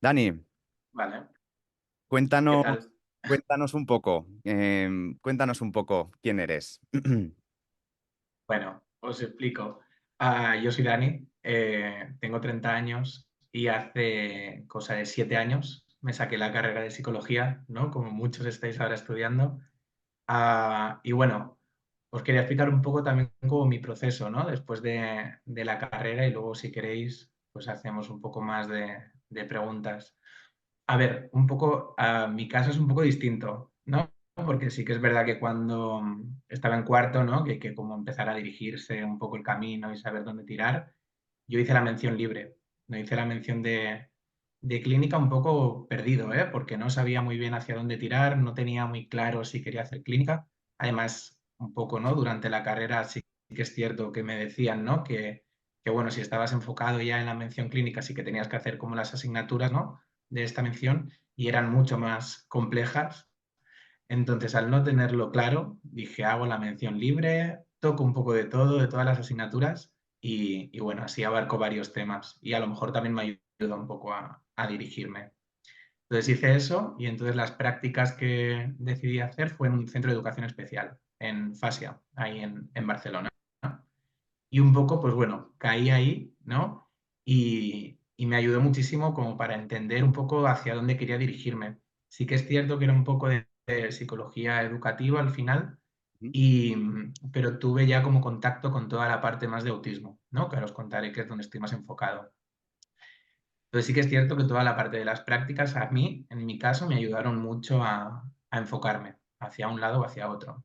Dani, Vale, ¿qué cuéntanos, tal? cuéntanos un poco quién eres. Bueno, os explico. Yo soy Dani, tengo 30 años y hace cosa de 7 años me saqué la carrera de psicología, ¿no? Como muchos estáis ahora estudiando. Y bueno, os quería explicar un poco también como mi proceso, ¿no? Después de la carrera y luego si queréis, pues hacemos un poco más de preguntas. A ver, un poco, mi caso es un poco distinto, ¿no? Porque sí que es verdad que cuando estaba en cuarto, ¿no? Que hay que como empezar a dirigirse un poco el camino y saber dónde tirar, yo hice la mención libre, no hice la mención de clínica un poco perdido, ¿eh? Porque no sabía muy bien hacia dónde tirar, no tenía muy claro si quería hacer clínica. Además, un poco, ¿no? Durante la carrera sí que es cierto que me decían, ¿no? Que bueno, si estabas enfocado ya en la mención clínica, sí que tenías que hacer como las asignaturas, ¿no? De esta mención y eran mucho más complejas. Entonces, al no tenerlo claro, dije, hago la mención libre, toco un poco de todo, de todas las asignaturas y bueno, así abarco varios temas y a lo mejor también me ayuda un poco a dirigirme. Entonces hice eso y entonces las prácticas que decidí hacer fue en un centro de educación especial, en Fasia, ahí en Barcelona. Y un poco, pues bueno, caí ahí, ¿no? Y me ayudó muchísimo como para entender un poco hacia dónde quería dirigirme. Sí que es cierto que era un poco de psicología educativa al final, pero tuve ya como contacto con toda la parte más de autismo, ¿no? Que ahora os contaré que es donde estoy más enfocado. Entonces sí que es cierto que toda la parte de las prácticas a mí, en mi caso, me ayudaron mucho a enfocarme hacia un lado o hacia otro.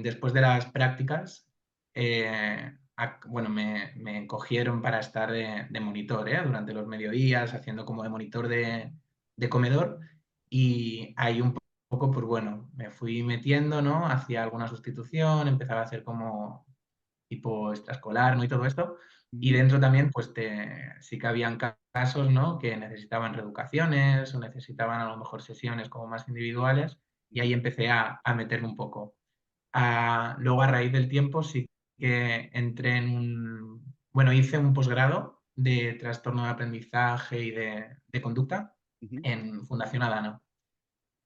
Después de las prácticas, bueno, me cogieron para estar de monitor, durante los mediodías, haciendo como de monitor de comedor y ahí un poco, pues bueno, me fui metiendo, ¿no? Hacía alguna sustitución, empezaba a hacer como tipo extraescolar, ¿no? Y todo esto. Y Ujú. dentro también, pues sí que habían casos, ¿no? Que necesitaban reeducaciones o necesitaban a lo mejor sesiones como más individuales y ahí empecé a meterme un poco. Luego, a raíz del tiempo, sí que entré en bueno, hice un posgrado de trastorno de aprendizaje y de conducta Ujú. en Fundación Adana.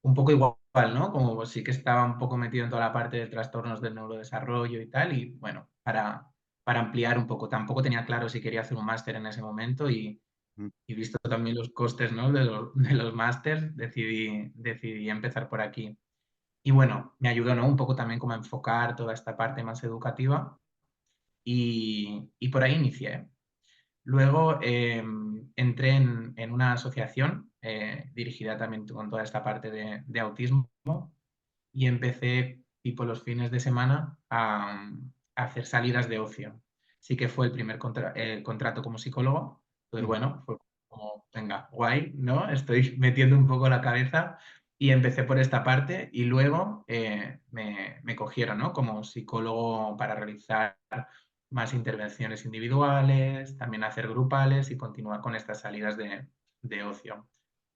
Un poco igual, ¿no? Como pues sí que estaba un poco metido en toda la parte de trastornos del neurodesarrollo y tal, y bueno, para ampliar un poco. Tampoco tenía claro si quería hacer un máster en ese momento Ujú. y visto también los costes, ¿no? De los másters, decidí empezar por aquí. Y bueno, me ayudó, ¿no? Un poco también como a enfocar toda esta parte más educativa y por ahí inicié. Luego entré en una asociación dirigida también con toda esta parte de autismo y empecé tipo los fines de semana a hacer salidas de ocio. Sí que fue el primer contrato como psicólogo. Entonces, Ujú. bueno, fue como, venga, guay, ¿no? Estoy metiendo un poco la cabeza y empecé por esta parte y luego me cogieron, ¿no? Como psicólogo para realizar más intervenciones individuales, también hacer grupales y continuar con estas salidas de ocio.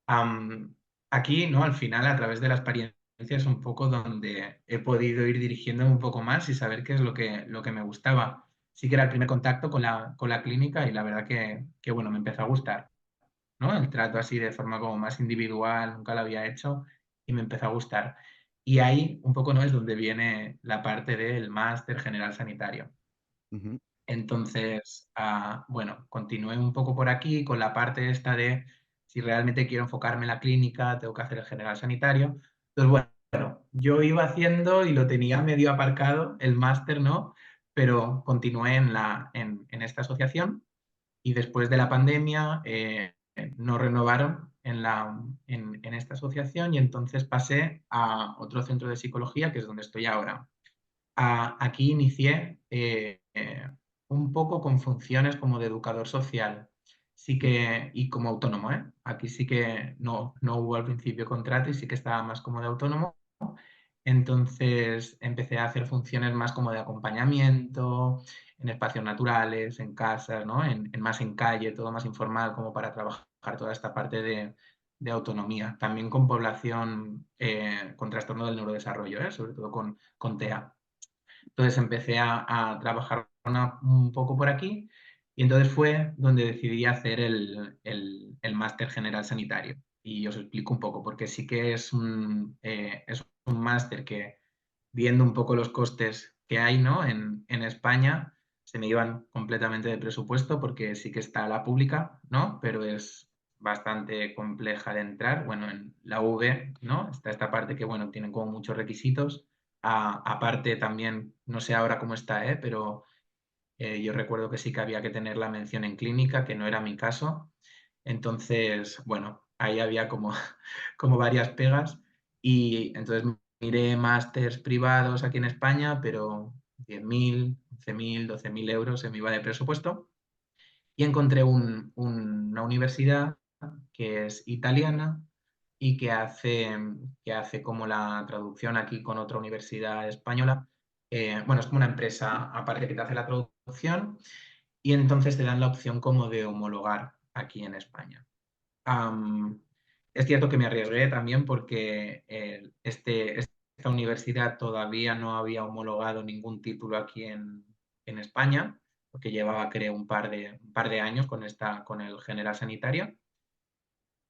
Am, Aquí, ¿no? Al final, a través de la experiencia, es un poco donde he podido ir dirigiéndome un poco más y saber qué es lo que me gustaba. Sí que era el primer contacto con la clínica y la verdad que, bueno, me empezó a gustar, ¿no? El trato así de forma como más individual, nunca lo había hecho y me empezó a gustar. Y ahí un poco, ¿no? Es donde viene la parte del máster general sanitario. Ujú. Entonces, bueno, continué un poco por aquí con la parte esta de si realmente quiero enfocarme en la clínica, tengo que hacer el general sanitario. Entonces, bueno, yo iba haciendo y lo tenía medio aparcado, el máster no, pero continué en esta asociación y después de la pandemia no renovaron en esta asociación y entonces pasé a otro centro de psicología, que es donde estoy ahora. Aquí inicié un poco con funciones como de educador social, sí que, y como autónomo, ¿eh? Aquí sí que no hubo al principio contrato y sí que estaba más como de autónomo. Entonces empecé a hacer funciones más como de acompañamiento, en espacios naturales, en casas, ¿no? Más en calle, todo más informal, como para trabajar toda esta parte de autonomía. También con población con trastorno del neurodesarrollo, ¿eh? Sobre todo con TEA. Entonces empecé a trabajar un poco por aquí y entonces fue donde decidí hacer el máster general sanitario. Y os explico un poco, porque sí que es un máster que, viendo un poco los costes que hay, ¿no? En España, se me iban completamente de presupuesto, porque sí que está la pública, ¿no? Pero es bastante compleja de entrar. Bueno, en la UV, ¿no? Está esta parte que, bueno, tienen como muchos requisitos. Aparte también, no sé ahora cómo está, ¿eh? Pero yo recuerdo que sí que había que tener la mención en clínica, que no era mi caso. Entonces, bueno, ahí había como, como varias pegas y entonces miré másters privados aquí en España, pero 10.000, 11.000, 12.000 euros se me iba de presupuesto y encontré una universidad que es italiana y que hace como la traducción aquí con otra universidad española. Bueno, es como una empresa aparte que te hace la traducción y entonces te dan la opción como de homologar aquí en España. Am, es cierto que me arriesgué también porque esta universidad todavía no había homologado ningún título aquí en España, porque llevaba, creo, un par de años con el general sanitario.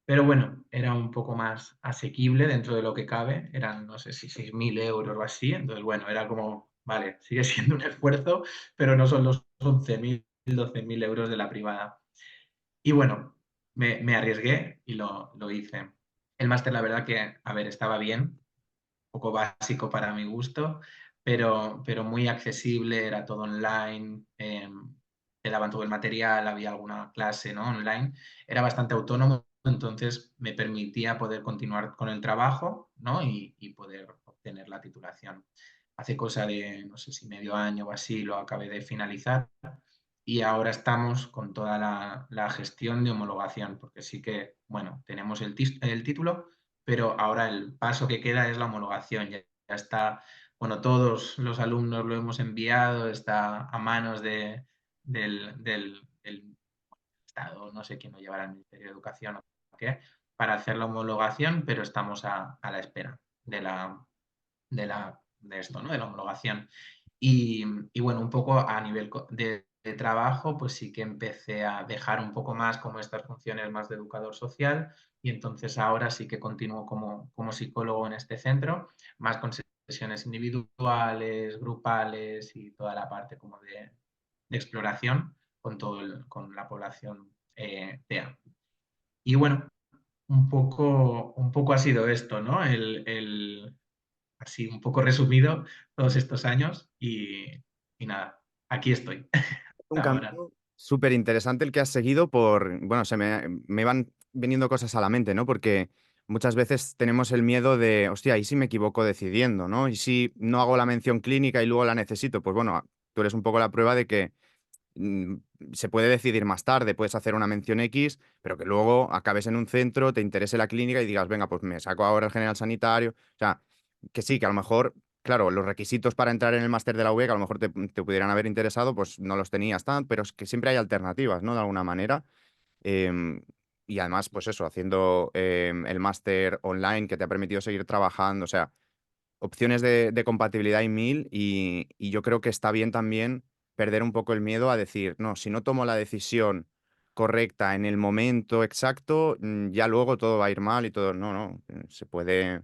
Pero bueno, era un poco más asequible dentro de lo que cabe. Eran, no sé si 6.000 euros o así. Entonces, bueno, era como, vale, sigue siendo un esfuerzo, pero no son los 11.000, 12.000 euros de la privada. Y bueno, me arriesgué y lo hice. El máster, la verdad que, a ver, estaba bien, un poco básico para mi gusto, pero muy accesible, era todo online, te daban todo el material, había alguna clase, ¿no? Online. Era bastante autónomo, entonces me permitía poder continuar con el trabajo, ¿no? Y poder obtener la titulación. Hace cosa de, no sé si medio año o así, lo acabé de finalizar y ahora estamos con toda la gestión de homologación, porque sí que, bueno, tenemos el título, pero ahora el paso que queda es la homologación. Ya está, bueno, todos los alumnos lo hemos enviado, está a manos del Estado, no sé quién lo llevará al Ministerio de Educación o qué, para hacer la homologación, pero estamos a la espera de esto, ¿no? De la homologación. Y bueno, un poco a nivel de trabajo, pues sí que empecé a dejar un poco más como estas funciones más de educador social y entonces ahora sí que continúo como psicólogo en este centro, más con sesiones individuales, grupales y toda la parte como de exploración con la población TEA. Y bueno, un poco ha sido esto, ¿no? Así un poco resumido todos estos años y nada, aquí estoy Un ahora. camino súper interesante el que has seguido por, bueno, me van viniendo cosas a la mente, ¿no? Porque muchas veces tenemos el miedo de, hostia, ¿y si me equivoco decidiendo, ¿no? ¿Y si no hago la mención clínica y luego la necesito? Pues bueno, tú eres un poco la prueba de que mm, se puede decidir más tarde, puedes hacer una mención X, pero que luego acabes en un centro, te interese la clínica y digas, venga, pues me saco ahora el general sanitario. O sea, que sí, que a lo mejor, claro, los requisitos para entrar en el máster de la UE, que a lo mejor te pudieran haber interesado, pues no los tenías tan, pero es que siempre hay alternativas, ¿no? De alguna manera. Em, y además, pues eso, haciendo el máster online que te ha permitido seguir trabajando, o sea, opciones de compatibilidad hay mil y yo creo que está bien también perder un poco el miedo a decir, no, si no tomo la decisión correcta en el momento exacto, ya luego todo va a ir mal y todo, no, no, se puede,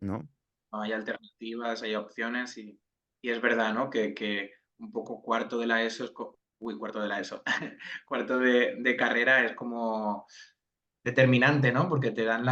¿no? Hay alternativas, hay opciones y es verdad, ¿no? Que un poco cuarto de la ESO es uy, cuarto de la ESO, cuarto de carrera es como determinante, ¿no? Porque te dan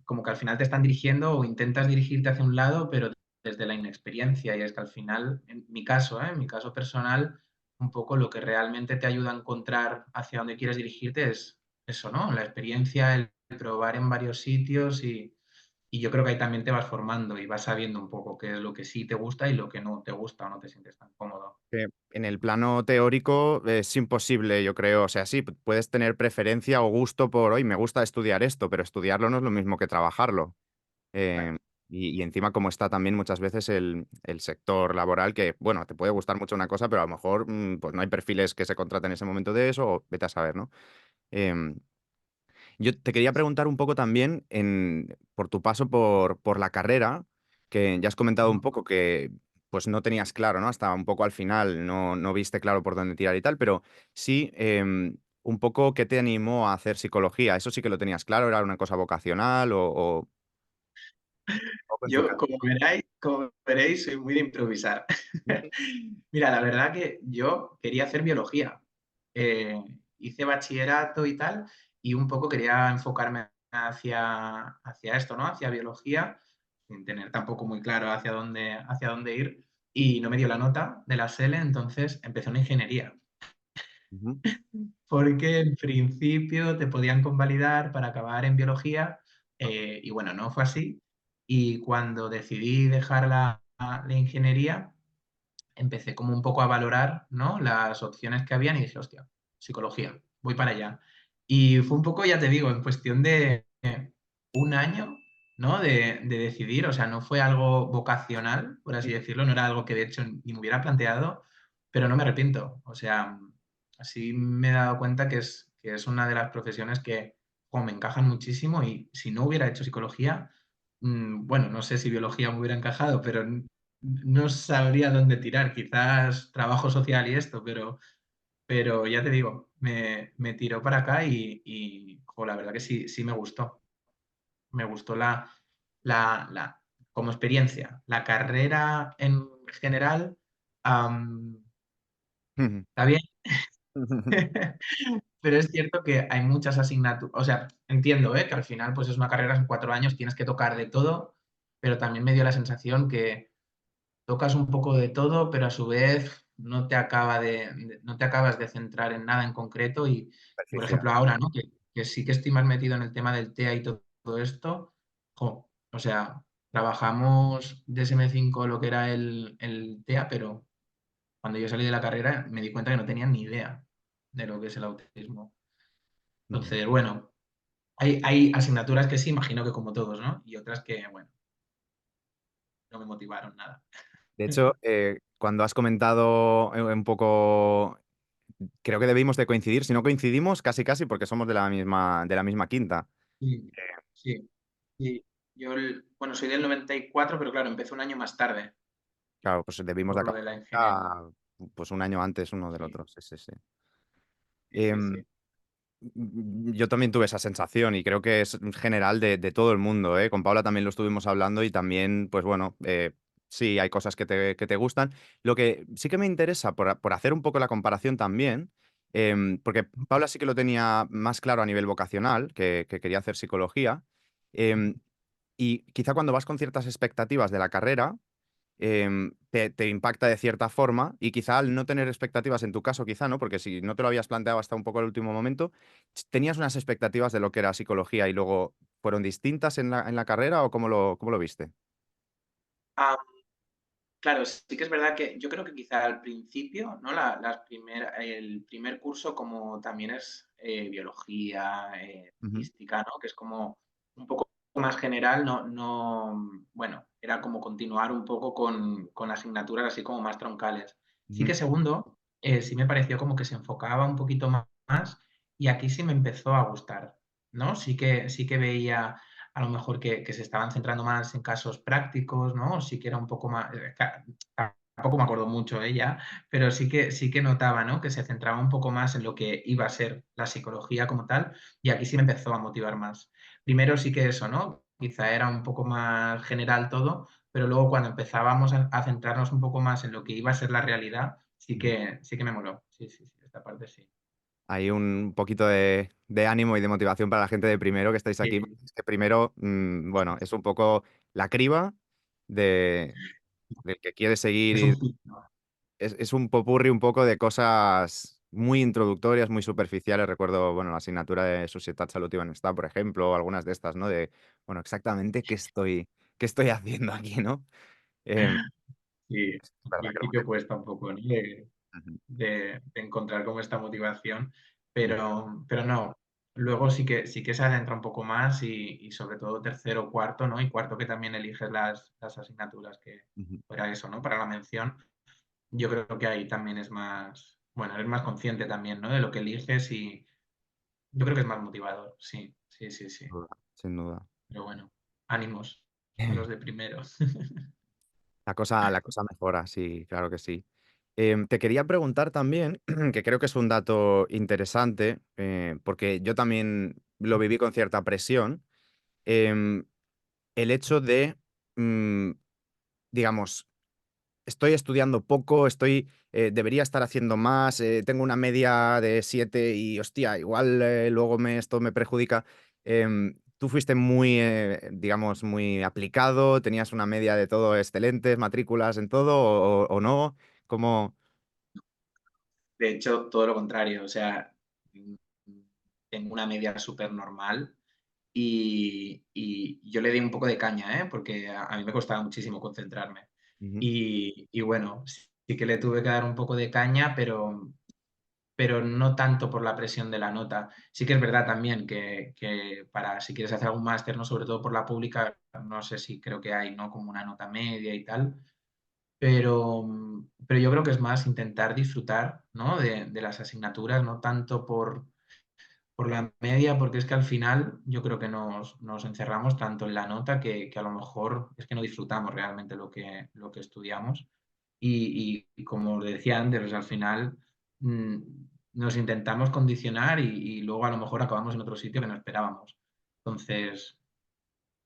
como que al final te están dirigiendo o intentas dirigirte hacia un lado, pero desde la inexperiencia. Y es que al final, en mi caso, ¿eh? En mi caso personal, un poco lo que realmente te ayuda a encontrar hacia dónde quieres dirigirte es eso, ¿no? La experiencia, el probar en varios sitios y yo creo que ahí también te vas formando y vas sabiendo un poco qué es lo que sí te gusta y lo que no te gusta o no te sientes tan cómodo. Que en el plano teórico es imposible, yo creo. O sea, sí, puedes tener preferencia o gusto por, hoy me gusta estudiar esto, pero estudiarlo no es lo mismo que trabajarlo. Eh, y encima, como está también muchas veces el sector laboral, que, bueno, te puede gustar mucho una cosa, pero a lo mejor pues no hay perfiles que se contraten en ese momento de eso, o vete a saber, ¿no? Em, yo te quería preguntar un poco también por tu paso por la carrera, que ya has comentado un poco que pues no tenías claro, ¿no? Hasta un poco al final no viste claro por dónde tirar y tal, pero sí, un poco qué te animó a hacer psicología. ¿Eso sí que lo tenías claro? ¿Era una cosa vocacional o un poco en tu Yo, caso? como veréis, soy muy de improvisar. Ujú, Mira, la verdad que yo quería hacer biología. Eh, Hice bachillerato y tal, y un poco quería enfocarme hacia esto, ¿no? Hacia biología, sin tener tampoco muy claro hacia dónde ir. Y no me dio la nota de la SELE, entonces empecé una ingeniería. ujú, Porque en principio te podían convalidar para acabar en biología, y bueno, no fue así. Y cuando decidí dejar la ingeniería, empecé como un poco a valorar, ¿no? Las opciones que habían y dije, hostia, psicología, voy para allá. Y fue un poco, ya te digo, en cuestión de un año, ¿no? De decidir, o sea, no fue algo vocacional, por así decirlo, no era algo que de hecho ni me hubiera planteado, pero no me arrepiento. O sea, así me he dado cuenta que es una de las profesiones que me encajan muchísimo y si no hubiera hecho psicología, bueno, no sé si biología me hubiera encajado, pero no sabría dónde tirar. Quizás trabajo social y esto, pero ya te digo, me tiró para acá y la verdad que sí, sí me gustó. Me gustó como experiencia. La carrera en general, ujú, está bien. ujú. Pero es cierto que hay muchas asignaturas, o sea, entiendo, ¿eh? Que al final pues es una carrera en 4 años, tienes que tocar de todo, pero también me dio la sensación que tocas un poco de todo, pero a su vez no te acabas de centrar en nada en concreto y, por Superficial. ejemplo, ahora, ¿no? Que sí que estoy más metido en el tema del TEA y todo esto, o sea, trabajamos DSM-5 lo que era el TEA, pero cuando yo salí de la carrera me di cuenta que no tenía ni idea de lo que es el autismo. Ujú. Entonces, bueno, hay asignaturas que sí, imagino que como todos, ¿no? Y otras que, bueno, no me motivaron nada. De hecho, cuando has comentado un poco, creo que debimos de coincidir. Si no coincidimos, casi casi, porque somos de la misma quinta. Sí, sí, sí. Yo, bueno, soy del 94, pero claro, empecé un año más tarde Claro, pues debimos de por lo acabar de la la ingeniería. carrera, pues un año antes uno del Sí, otro. Sí, sí, sí. sí, sí, Em, sí. yo también tuve esa sensación y creo que es en general de todo el mundo, ¿eh? Con Paula también lo estuvimos hablando y también, pues bueno, sí, hay cosas que te gustan. Lo que sí que me interesa, por hacer un poco la comparación también, porque Paula sí que lo tenía más claro a nivel vocacional, que quería hacer psicología, em, y quizá cuando vas con ciertas expectativas de la carrera, te impacta de cierta forma y quizá al no tener expectativas, en tu caso quizá, ¿no? Porque si no te lo habías planteado hasta un poco el último momento, ¿tenías unas expectativas de lo que era psicología y luego fueron distintas en la carrera o cómo lo viste? Ah, claro, sí que es verdad que yo creo que quizá al principio, ¿no? El primer curso, como también es biología, Ujú, estadística, ¿no? Que es como un poco más general, bueno, era como continuar un poco con asignaturas así como más troncales. Sí ujú, que segundo, sí me pareció como que se enfocaba un poquito más y aquí sí me empezó a gustar, ¿no? Sí que veía a lo mejor que se estaban centrando más en casos prácticos, ¿no? Sí que era un poco más, tampoco me acuerdo mucho ella, pero sí que notaba, ¿no? Que se centraba un poco más en lo que iba a ser la psicología como tal, y aquí sí me empezó a motivar más. Primero sí que eso, ¿no? Quizá era un poco más general todo, pero luego cuando empezábamos a centrarnos un poco más en lo que iba a ser la realidad, sí ujú. que, sí que me moló. Sí, sí, sí, esta parte sí. Hay un poquito de ánimo y de motivación para la gente de primero que estáis aquí. Sí, Porque es que primero, bueno, es un poco la criba de, del que quiere es seguir. un pico. Es un popurrí un poco de cosas muy introductorias, muy superficiales. Recuerdo, bueno, la asignatura de Societat Salut i Benestar, por ejemplo, o algunas de estas, ¿no? De, bueno, exactamente qué estoy haciendo aquí, ¿no? Em, Sí, es al verdad que lo principio cuesta un poco, ¿no? De, ujú, de encontrar como esta motivación, ujú, pero no. Luego sí que se adentra un poco más y sobre todo tercero, cuarto, ¿no? Y cuarto que también eliges las asignaturas que ujú. para eso, ¿no? Para la mención. Yo creo que ahí también es más, bueno, eres más consciente también, ¿no? De lo que eliges y yo creo que es más motivador, sí, sí, sí, sí. Sin duda, sin duda. Pero bueno, ánimos a los de primero. La cosa mejora, sí, claro que sí. Te quería preguntar también, que creo que es un dato interesante, porque yo también lo viví con cierta presión, em, el hecho de, mm, digamos, estoy estudiando poco, debería estar haciendo más, tengo una media de 7 y hostia, igual luego esto me perjudica. Tú fuiste muy, digamos, muy aplicado, tenías una media de todo excelentes, matrículas en todo o no. ¿Cómo? De hecho, todo lo contrario, o sea, mm, tengo una media súper normal y yo le di un poco de caña, ¿eh? Porque a mí me costaba muchísimo concentrarme. Ujú. Y bueno, sí que le tuve que dar un poco de caña, pero no tanto por la presión de la nota. Sí que es verdad también que para si quieres hacer algún máster, ¿no? Sobre todo por la pública, no sé si creo que hay, ¿no? Como una nota media y tal, pero yo creo que es más intentar disfrutar, ¿no? De las asignaturas, no tanto por la media, porque es que al final yo creo que nos encerramos tanto en la nota que a lo mejor es que no disfrutamos realmente lo que estudiamos. Y como decía antes, o sea, al final mm, nos intentamos condicionar y luego a lo mejor acabamos en otro sitio que no esperábamos. Entonces,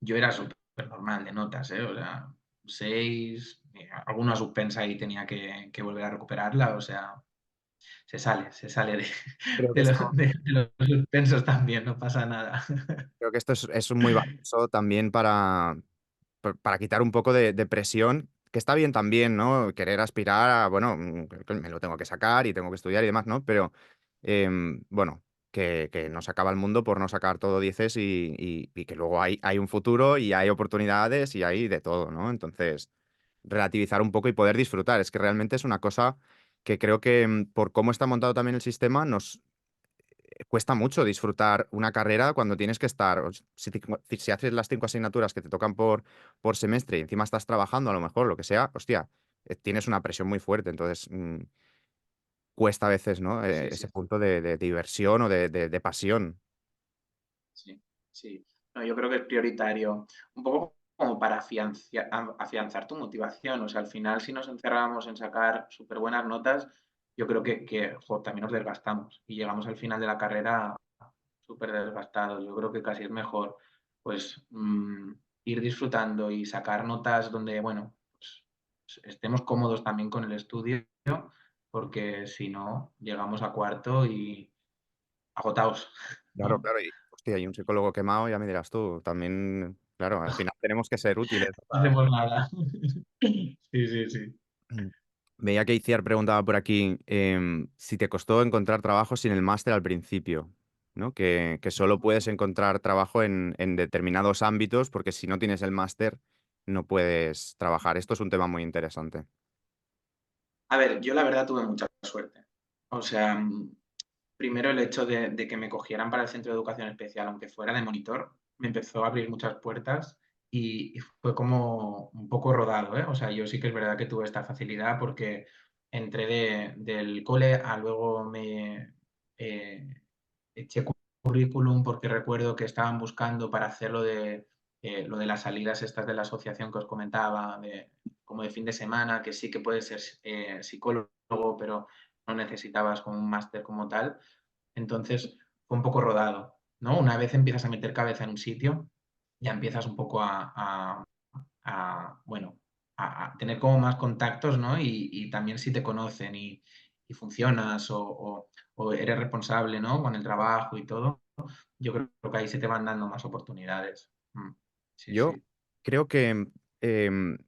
yo era súper normal de notas, ¿eh? O sea, 6, alguna suspensa y tenía que volver a recuperarla, o sea, se sale Creo que esto, de los suspensos también, no pasa nada. creo que esto es muy valioso también para quitar un poco de presión, que está bien también, ¿no? Querer aspirar a, bueno, que me lo tengo que sacar y tengo que estudiar y demás, ¿no? Pero, bueno, que no se acaba el mundo por no sacar todo dieces y que luego hay un futuro y hay oportunidades y hay de todo, ¿no? Entonces, relativizar un poco y poder disfrutar. Es que realmente es una cosa que creo que por cómo está montado también el sistema, nos cuesta mucho disfrutar una carrera cuando tienes que estar, si haces las 5 asignaturas que te tocan por semestre y encima estás trabajando, a lo mejor, lo que sea, hostia, tienes una presión muy fuerte. Entonces, cuesta a veces, ¿no? Sí, sí, Ese punto de diversión o de pasión. sí, sí. No, yo creo que es prioritario, un poco como para afianzar tu motivación. O sea, al final, si nos encerramos en sacar súper buenas notas, yo creo jo, también nos desgastamos y llegamos al final de la carrera súper desgastados. Yo creo que casi es mejor, pues, ir disfrutando y sacar notas donde, bueno, pues, estemos cómodos también con el estudio, porque si no, llegamos a cuarto y agotados, Claro, ¿no? claro. Y, hostia, hay un psicólogo quemado, ya me dirás tú. También, claro, al final tenemos que ser útiles. No hacemos nada. Sí, sí, sí. Veía que Iciar preguntaba por aquí si te costó encontrar trabajo sin el máster al principio, ¿no? Que solo puedes encontrar trabajo en determinados ámbitos porque si no tienes el máster no puedes trabajar. Esto es un tema muy interesante. A ver, yo la verdad tuve mucha suerte. O sea, primero el hecho de que me cogieran para el centro de educación especial, aunque fuera de monitor, me empezó a abrir muchas puertas y fue como un poco rodado, ¿eh? O sea, yo sí que es verdad que tuve esta facilidad porque entré del cole a luego me eh, eché currículum porque recuerdo que estaban buscando para hacer lo de las salidas estas de la asociación que os comentaba, como de fin de semana, que sí que puedes ser psicólogo, pero no necesitabas como un máster como tal. Entonces fue un poco rodado, ¿no? Una vez empiezas a meter cabeza en un sitio, ya empiezas un poco bueno, a tener como más contactos, ¿no? Y también si te conocen y funcionas o eres responsable, ¿no? Con el trabajo y todo, yo creo que ahí se te van dando más oportunidades. Sí, Yo sí. creo que em,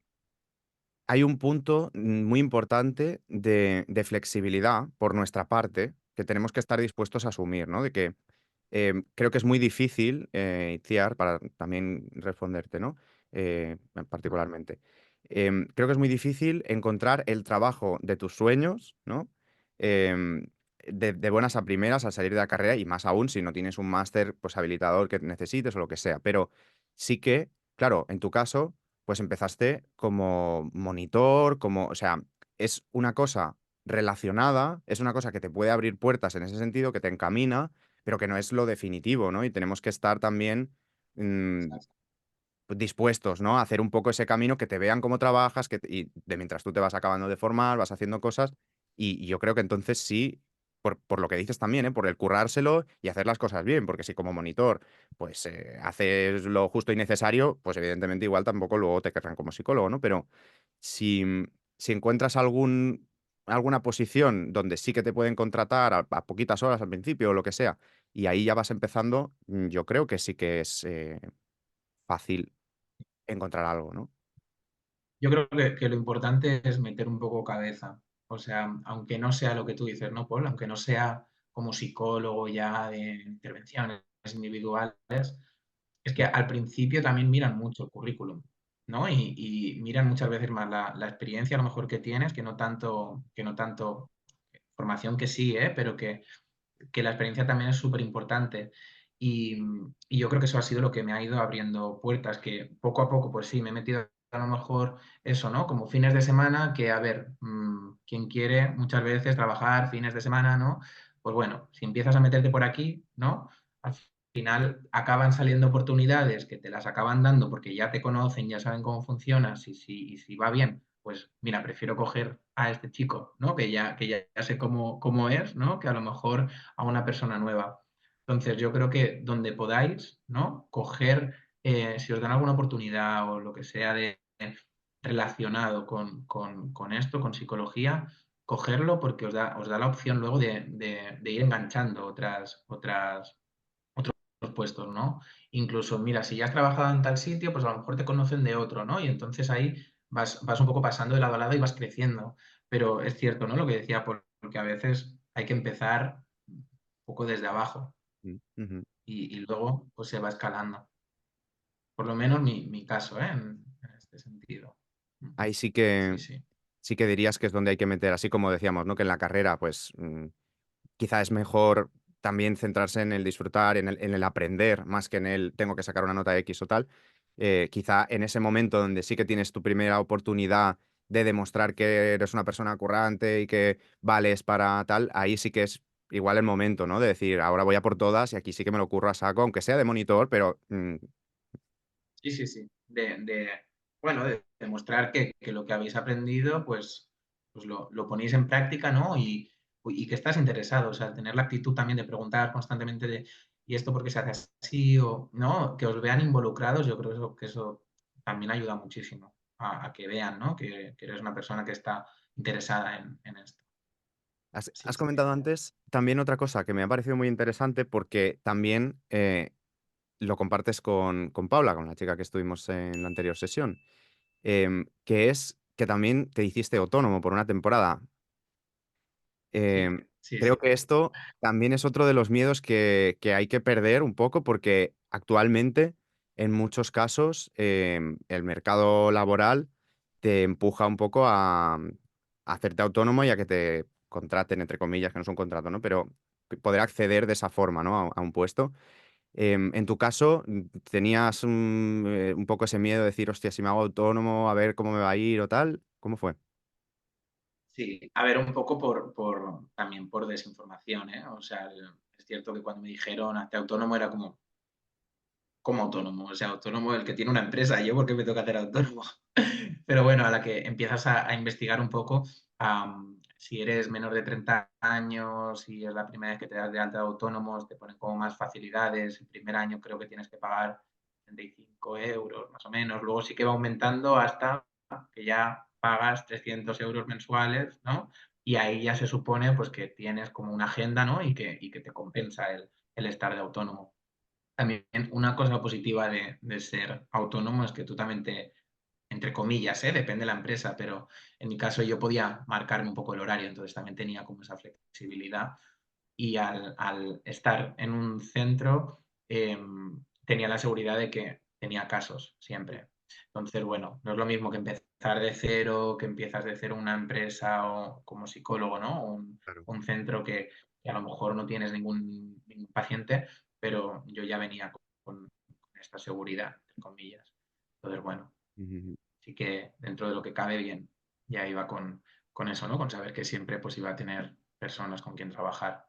hay un punto muy importante de flexibilidad por nuestra parte que tenemos que estar dispuestos a asumir, ¿no? De que creo que es muy difícil, Itziar, para también responderte, ¿no? Particularmente. Creo que es muy difícil encontrar el trabajo de tus sueños, ¿no? Em, de buenas a primeras al salir de la carrera y más aún si no tienes un máster pues, habilitador que necesites o lo que sea. Pero sí que, claro, en tu caso pues empezaste como monitor, o sea, es una cosa relacionada, es una cosa que te puede abrir puertas en ese sentido, que te encamina, pero que no es lo definitivo, ¿no? Y tenemos que estar también dispuestos, ¿no? A hacer un poco ese camino, que te vean cómo trabajas, y de mientras tú te vas acabando de formar, vas haciendo cosas, Y yo creo que entonces sí, por lo que dices también, por el currárselo y hacer las cosas bien, porque si como monitor, pues, haces lo justo y necesario, pues evidentemente igual tampoco luego te querrán como psicólogo, ¿no? Pero si, si encuentras alguna posición donde sí que te pueden contratar a poquitas horas al principio o lo que sea, y ahí ya vas empezando, yo creo que sí que es, fácil encontrar algo, ¿no? Yo creo que lo importante es meter un poco cabeza. O sea, aunque no sea lo que tú dices, ¿no, Paul? Aunque no sea como psicólogo ya de intervenciones individuales, es que al principio también miran mucho el currículum, ¿no? Y miran muchas veces más la experiencia a lo mejor que tienes, que no tanto formación que sí, ¿eh? Pero que la experiencia también es súper importante. Y yo creo que eso ha sido lo que me ha ido abriendo puertas, que poco a poco, pues sí, me he metido a lo mejor eso, ¿no? Como fines de semana, que a ver, quien quiere muchas veces trabajar fines de semana, ¿no? Pues bueno, si empiezas a meterte por aquí, ¿no? Al final acaban saliendo oportunidades que te las acaban dando porque ya te conocen, ya saben cómo funcionas y si va bien, pues mira, prefiero coger a este chico, ¿no? Ya sé cómo es, ¿no? Que a lo mejor a una persona nueva. Entonces, yo creo que donde podáis, ¿no? Coger, si os dan alguna oportunidad o lo que sea de relacionado con esto, con psicología, cogerlo porque os da la opción luego de ir enganchando otros puestos, ¿no? Incluso, mira, si ya has trabajado en tal sitio, pues a lo mejor te conocen de otro, ¿no? Y entonces ahí vas un poco pasando de lado a lado y vas creciendo. Pero es cierto, ¿no? Lo que decía, porque a veces hay que empezar un poco desde abajo Ujú. y luego pues se va escalando. Por lo menos mi caso, ¿eh? En este sentido. Ahí Sí, sí. sí que dirías que es donde hay que meter, así como decíamos, ¿no? Que en la carrera, pues, quizá es mejor también centrarse en el disfrutar, en el aprender, más que en el tengo que sacar una nota X o tal. Quizá en ese momento donde sí que tienes tu primera oportunidad de demostrar que eres una persona currante y que vales para tal, ahí sí que es igual el momento, ¿no? De decir, ahora voy a por todas y aquí sí que me lo curro a saco, aunque sea de monitor, pero Sí, sí, sí. Bueno, de demostrar que lo que habéis aprendido, pues lo ponéis en práctica, ¿no? Y que estás interesado, o sea, tener la actitud también de preguntar constantemente de, ¿y esto por qué se hace así? O, ¿no? Que os vean involucrados, yo creo que eso también ayuda muchísimo a que vean, ¿no? Que eres una persona que está interesada en esto. Sí, has sí. comentado antes también otra cosa que me ha parecido muy interesante porque también lo compartes con Paula, con la chica que estuvimos en la anterior sesión, que es que también te hiciste autónomo por una temporada. Sí, Em, sí, Creo sí. que esto también es otro de los miedos que hay que perder un poco porque actualmente, en muchos casos, el mercado laboral te empuja un poco a hacerte autónomo y a que te contraten, entre comillas, que no es un contrato, ¿no? Pero poder acceder de esa forma, ¿no? A un puesto. En tu caso, ¿tenías un poco ese miedo de decir, hostia, si me hago autónomo, a ver cómo me va a ir o tal? ¿Cómo fue? Sí, a ver, un poco también por desinformación, ¿eh? O sea, es cierto que cuando me dijeron hazte autónomo era como autónomo, o sea, autónomo el que tiene una empresa, yo por qué me toca hacer autónomo. Pero bueno, a la que empiezas a investigar un poco, si eres menor de 30 años, si es la primera vez que te das de alta de autónomos, te ponen como más facilidades. El primer año creo que tienes que pagar 35 euros más o menos, luego sí que va aumentando hasta que ya pagas 300 euros mensuales, ¿no? Y ahí ya se supone pues que tienes como una agenda, ¿no? Y que te compensa el estar de autónomo. También una cosa positiva de ser autónomo es que tú también entre comillas, ¿eh? Depende de la empresa, pero en mi caso yo podía marcarme un poco el horario, entonces también tenía como esa flexibilidad y al estar en un centro tenía la seguridad de que tenía casos siempre. Entonces, bueno, no es lo mismo que empezar de cero, que empiezas de cero una empresa o como psicólogo, ¿no? Claro. Un centro que a lo mejor no tienes ningún paciente, pero yo ya venía con esta seguridad, entre comillas. Entonces, bueno, Ujú. sí que dentro de lo que cabe bien, ya iba con eso, ¿no? Con saber que siempre pues iba a tener personas con quien trabajar.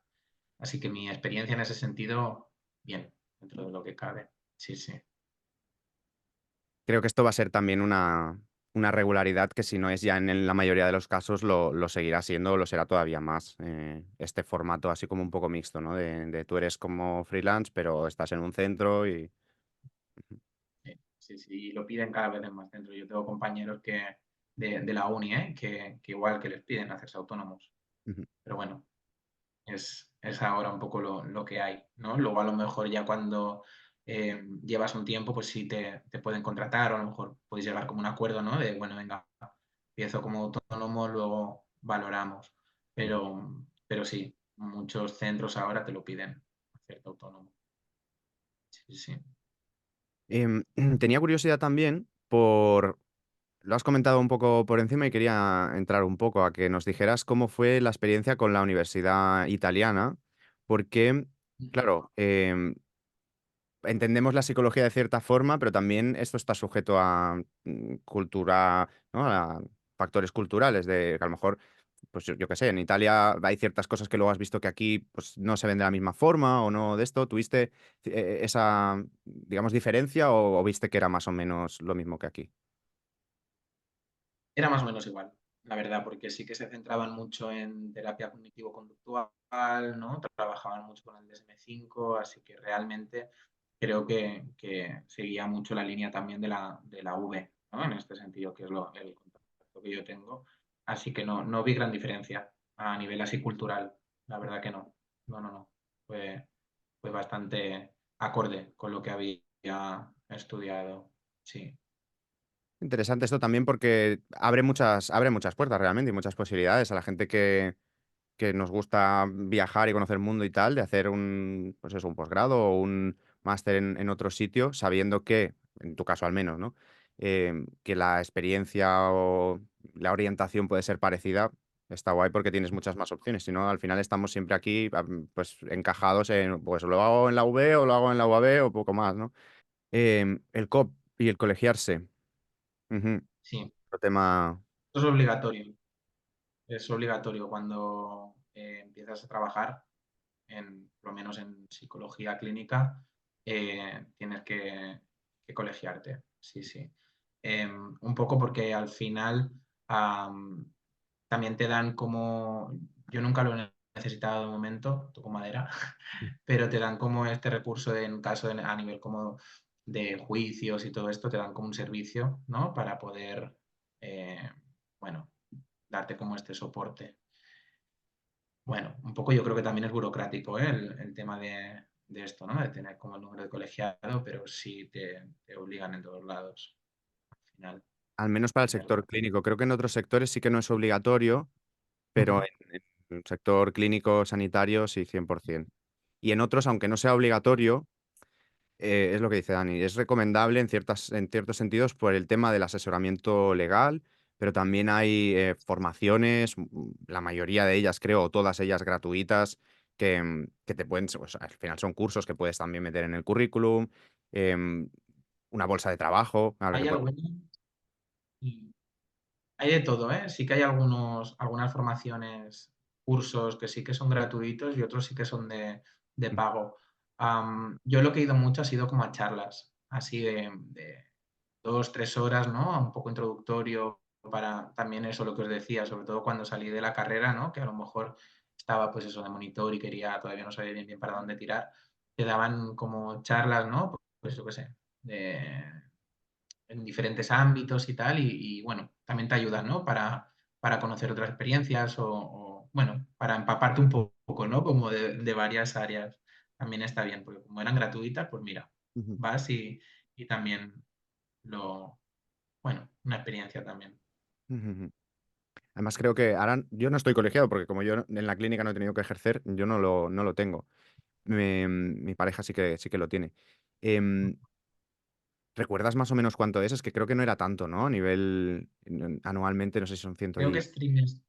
Así que mi experiencia en ese sentido, bien, dentro de lo que cabe. Sí, sí. Creo que esto va a ser también una regularidad que si no es ya en la mayoría de los casos lo seguirá siendo o lo será todavía más. Este formato así como un poco mixto, ¿no? De tú eres como freelance, pero estás en un centro y... Sí, sí, sí, y lo piden cada vez en más centros. Yo tengo compañeros de la uni, que igual que les piden hacerse autónomos. Ujú, Pero bueno, es ahora un poco lo que hay, ¿no? Luego a lo mejor ya cuando llevas un tiempo, pues sí te pueden contratar o a lo mejor podéis llegar como un acuerdo, ¿no? De, bueno, venga, empiezo como autónomo, luego valoramos. ujú. Pero sí, muchos centros ahora te lo piden, hacerte autónomo. Sí, sí. Em, tenía curiosidad también por... Lo has comentado un poco por encima y quería entrar un poco a que nos dijeras cómo fue la experiencia con la universidad italiana, porque, claro, entendemos la psicología de cierta forma, pero también esto está sujeto a cultura, ¿no? A factores culturales, de que a lo mejor, pues yo qué sé, en Italia hay ciertas cosas que luego has visto que aquí pues, no se ven de la misma forma o no de esto. ¿Tuviste esa, digamos, diferencia o viste que era más o menos lo mismo que aquí? Era más o menos igual, la verdad, porque sí que se centraban mucho en terapia cognitivo-conductual, ¿no? Trabajaban mucho con el DSM-5, así que realmente creo que seguía mucho la línea también de la V, ¿no? En este sentido, que es el contacto que yo tengo. Así que no vi gran diferencia a nivel así cultural, la verdad que no. No, no, no. Fue bastante acorde con lo que había estudiado, sí. Interesante esto también porque abre muchas puertas realmente y muchas posibilidades a la gente que nos gusta viajar y conocer el mundo y tal, de hacer un, pues eso, un posgrado o un máster en otro sitio, sabiendo que, en tu caso al menos, ¿no? Que la experiencia o la orientación puede ser parecida, está guay porque tienes muchas más opciones. Si no, al final estamos siempre aquí, pues encajados en, pues lo hago en la UB o lo hago en la UAB o poco más, ¿no? El COP y el colegiarse. Ujú. Sí, Otro tema. eso es obligatorio. Es obligatorio cuando empiezas a trabajar, por lo menos en psicología clínica, tienes que colegiarte. Sí, sí. Un poco porque al final am, también te dan como, yo nunca lo he necesitado de momento, toco madera, pero te dan como este recurso en caso a nivel como de juicios y todo esto, te dan como un servicio, ¿no? Para poder, eh, bueno, darte como este soporte. Bueno, un poco yo creo que también es burocrático, ¿eh? El tema de esto, ¿no? De tener como el número de colegiado, pero sí te obligan en todos lados al final Al menos para a el sector tenerlo. clínico. Creo que en otros sectores sí que no es obligatorio, pero Ujú. en el sector clínico sanitario sí, 100%. Y en otros, aunque no sea obligatorio, es lo que dice Dani, es recomendable en ciertos sentidos por el tema del asesoramiento legal, pero también hay formaciones, la mayoría de ellas creo, o todas ellas gratuitas, que te pueden, pues, al final son cursos que puedes también meter en el currículum, em, una bolsa de trabajo a la que Hay puedes... algunos, y hay de todo, ¿eh? Sí que hay algunas formaciones, cursos que sí que son gratuitos y otros sí que son de pago. Yo lo que he ido mucho ha sido como a charlas, así de 2, 3 horas, ¿no? Un poco introductorio para también eso, lo que os decía, sobre todo cuando salí de la carrera, ¿no? Que a lo mejor estaba pues eso de monitor y todavía no sabía bien para dónde tirar. Te daban como charlas, ¿no? Pues yo qué sé, en diferentes ámbitos y tal, bueno, también te ayudan, ¿no? Para conocer otras experiencias bueno, para empaparte un poco, ¿no? Como de varias áreas. También está bien, porque como eran gratuitas, pues mira, Ujú, vas y también lo, bueno, una experiencia también. ujú, ujú. Además, creo que ahora yo no estoy colegiado porque como yo en la clínica no he tenido que ejercer, yo no lo tengo. Mi pareja sí que lo tiene. Em, ¿Recuerdas más o menos cuánto es? Es que creo que no era tanto, ¿no? A nivel anualmente, no sé si son ciento Creo que y... es trimestral,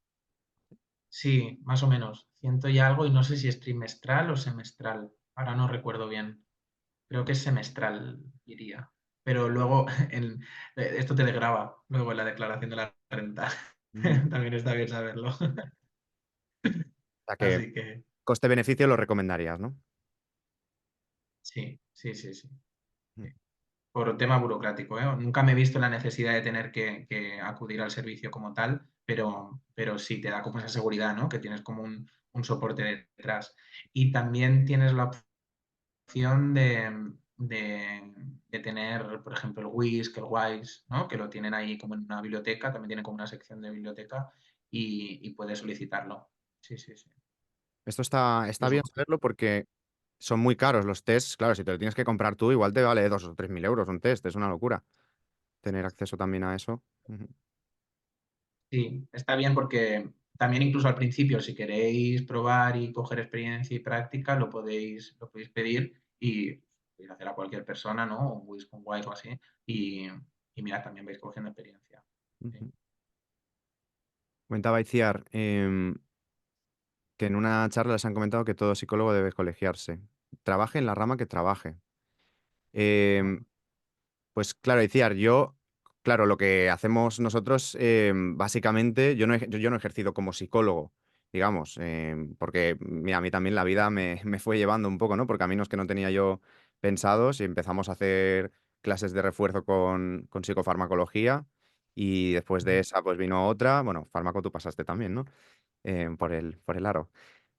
sí, más o menos, ciento y algo, y no sé si es trimestral o semestral, ahora no recuerdo bien. Creo que es semestral, iría. Pero luego esto te degrava luego en la declaración de la renta. Ujú. O También está bien saberlo. sea que Así que coste-beneficio lo recomendarías, ¿no? sí, sí, sí, sí. Mm. Sí. por tema burocrático, ¿eh? Nunca me he visto la necesidad de tener que acudir al servicio como tal, pero sí te da como esa seguridad, ¿no? Que tienes como un soporte detrás. Y también tienes la opción de tener, por ejemplo, el Whisk, el Wise, ¿no? Que lo tienen ahí como en una biblioteca, también tienen como una sección de biblioteca y puedes solicitarlo. Sí, sí, sí. Esto está Los bien Whisk. saberlo porque son muy caros los tests. Claro, si te lo tienes que comprar tú, igual te vale 2 o 3 mil euros un test. Es una locura tener acceso también a eso. Ujú. Sí, está bien porque también incluso al principio, si queréis probar y coger experiencia y práctica, lo podéis pedir y podéis hacer a cualquier persona, ¿no? Un Whisk, un Wise o así. Y, y mira, también vais cogiendo experiencia. Sí. Ujú. Comentaba Iciar que en una charla les han comentado que todo psicólogo debe colegiarse. Trabaje en la rama que trabaje. Em, Pues claro, Iciar, claro, lo que hacemos nosotros, básicamente, yo no he ejercido como psicólogo, digamos, porque mira, a mí también la vida me fue llevando un poco, ¿no? Por caminos que no tenía yo pensados y empezamos a hacer clases de refuerzo con psicofarmacología y después de esa pues vino otra, bueno, fármaco tú pasaste también, ¿no? Por el aro.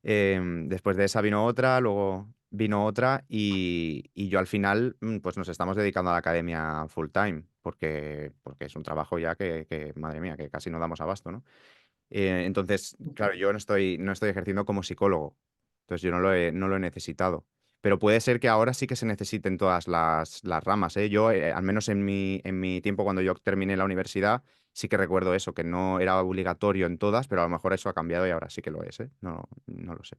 Después de esa vino otra, luego vino otra y yo al final pues nos estamos dedicando a la academia full time porque es un trabajo ya madre mía, que casi no damos abasto, ¿no? Entonces, claro, yo no estoy ejerciendo como psicólogo, entonces yo no lo he necesitado. Pero puede ser que ahora sí que se necesiten todas las ramas, ¿eh? Yo, al menos en mi tiempo cuando yo terminé la universidad, sí que recuerdo eso, que no era obligatorio en todas, pero a lo mejor eso ha cambiado y ahora sí que lo es, ¿eh? No lo sé.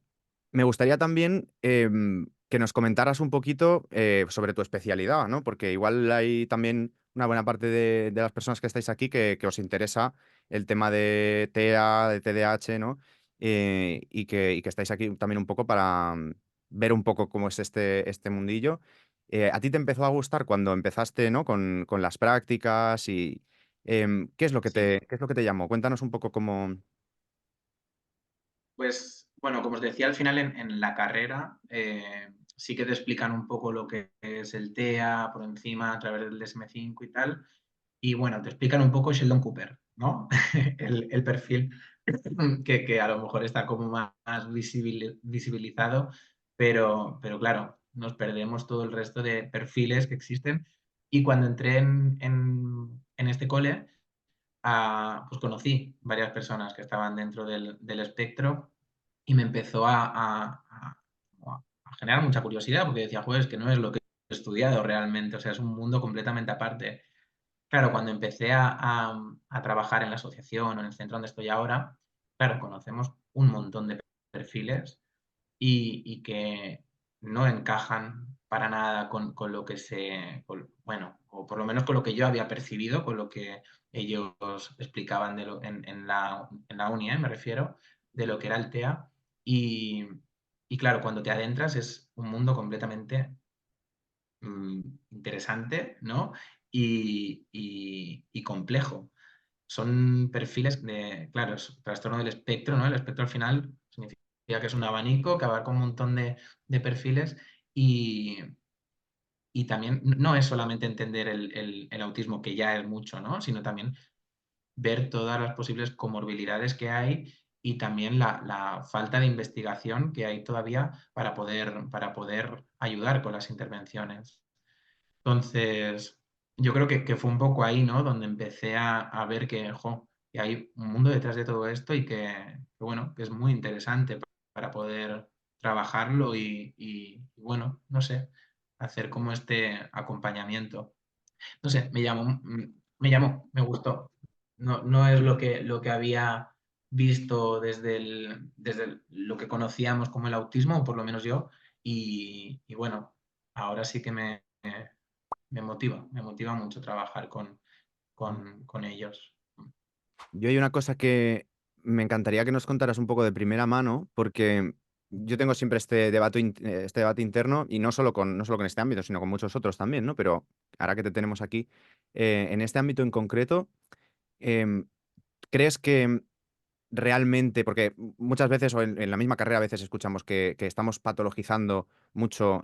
Me gustaría también que nos comentaras un poquito sobre tu especialidad, ¿no? Porque igual hay también una buena parte de las personas que estáis aquí que os interesa el tema de TEA, de TDAH, ¿no? Y que estáis aquí también un poco para ver un poco cómo es este mundillo. ¿A ti te empezó a gustar cuando empezaste, ¿no? con las prácticas y ¿qué es lo que Sí, te llamó? Cuéntanos un poco cómo. pues bueno, como os decía al final en la carrera, sí que te explican un poco lo que es el TEA por encima a través del DSM-5 y tal. Y bueno, te explican un poco Sheldon Cooper, ¿no? El perfil que a lo mejor está como más visibilizado, pero claro, nos perdemos todo el resto de perfiles que existen. Y cuando entré en este cole, pues conocí varias personas que estaban dentro del espectro y me empezó a generar mucha curiosidad porque decía, joder, es que no es lo que he estudiado realmente, o sea, es un mundo completamente aparte. Claro, cuando empecé a trabajar en la asociación o en el centro donde estoy ahora, claro, conocemos un montón de perfiles y que no encajan para nada con lo que bueno, o por lo menos con lo que yo había percibido, con lo que ellos explicaban en la uni, me refiero, de lo que era el TEA. Y, y claro, cuando te adentras es un mundo completamente interesante, ¿no? Y complejo. Son perfiles de, claro, es trastorno del espectro, ¿no? El espectro al final significa que es un abanico que abarca un montón de perfiles y, y también no es solamente entender el autismo, que ya es mucho, ¿no? Sino también ver todas las posibles comorbilidades que hay y también la falta de investigación que hay todavía para poder ayudar con las intervenciones. Entonces, yo creo que fue un poco ahí, ¿no? Donde empecé a ver que hay un mundo detrás de todo esto y bueno, que es muy interesante para poder trabajarlo y, bueno, no sé, hacer como este acompañamiento. No sé, me gustó. No, no es lo que había visto desde lo que conocíamos como el autismo, o por lo menos yo, y bueno, ahora sí que me motiva mucho trabajar con ellos. Yo hay una cosa que me encantaría que nos contaras un poco de primera mano, porque yo tengo siempre este debate interno, y no solo con este ámbito, sino con muchos otros también, ¿no? Pero ahora que te tenemos aquí, en este ámbito en concreto, em, ¿crees que realmente, porque muchas veces o en la misma carrera a veces escuchamos que estamos patologizando mucho,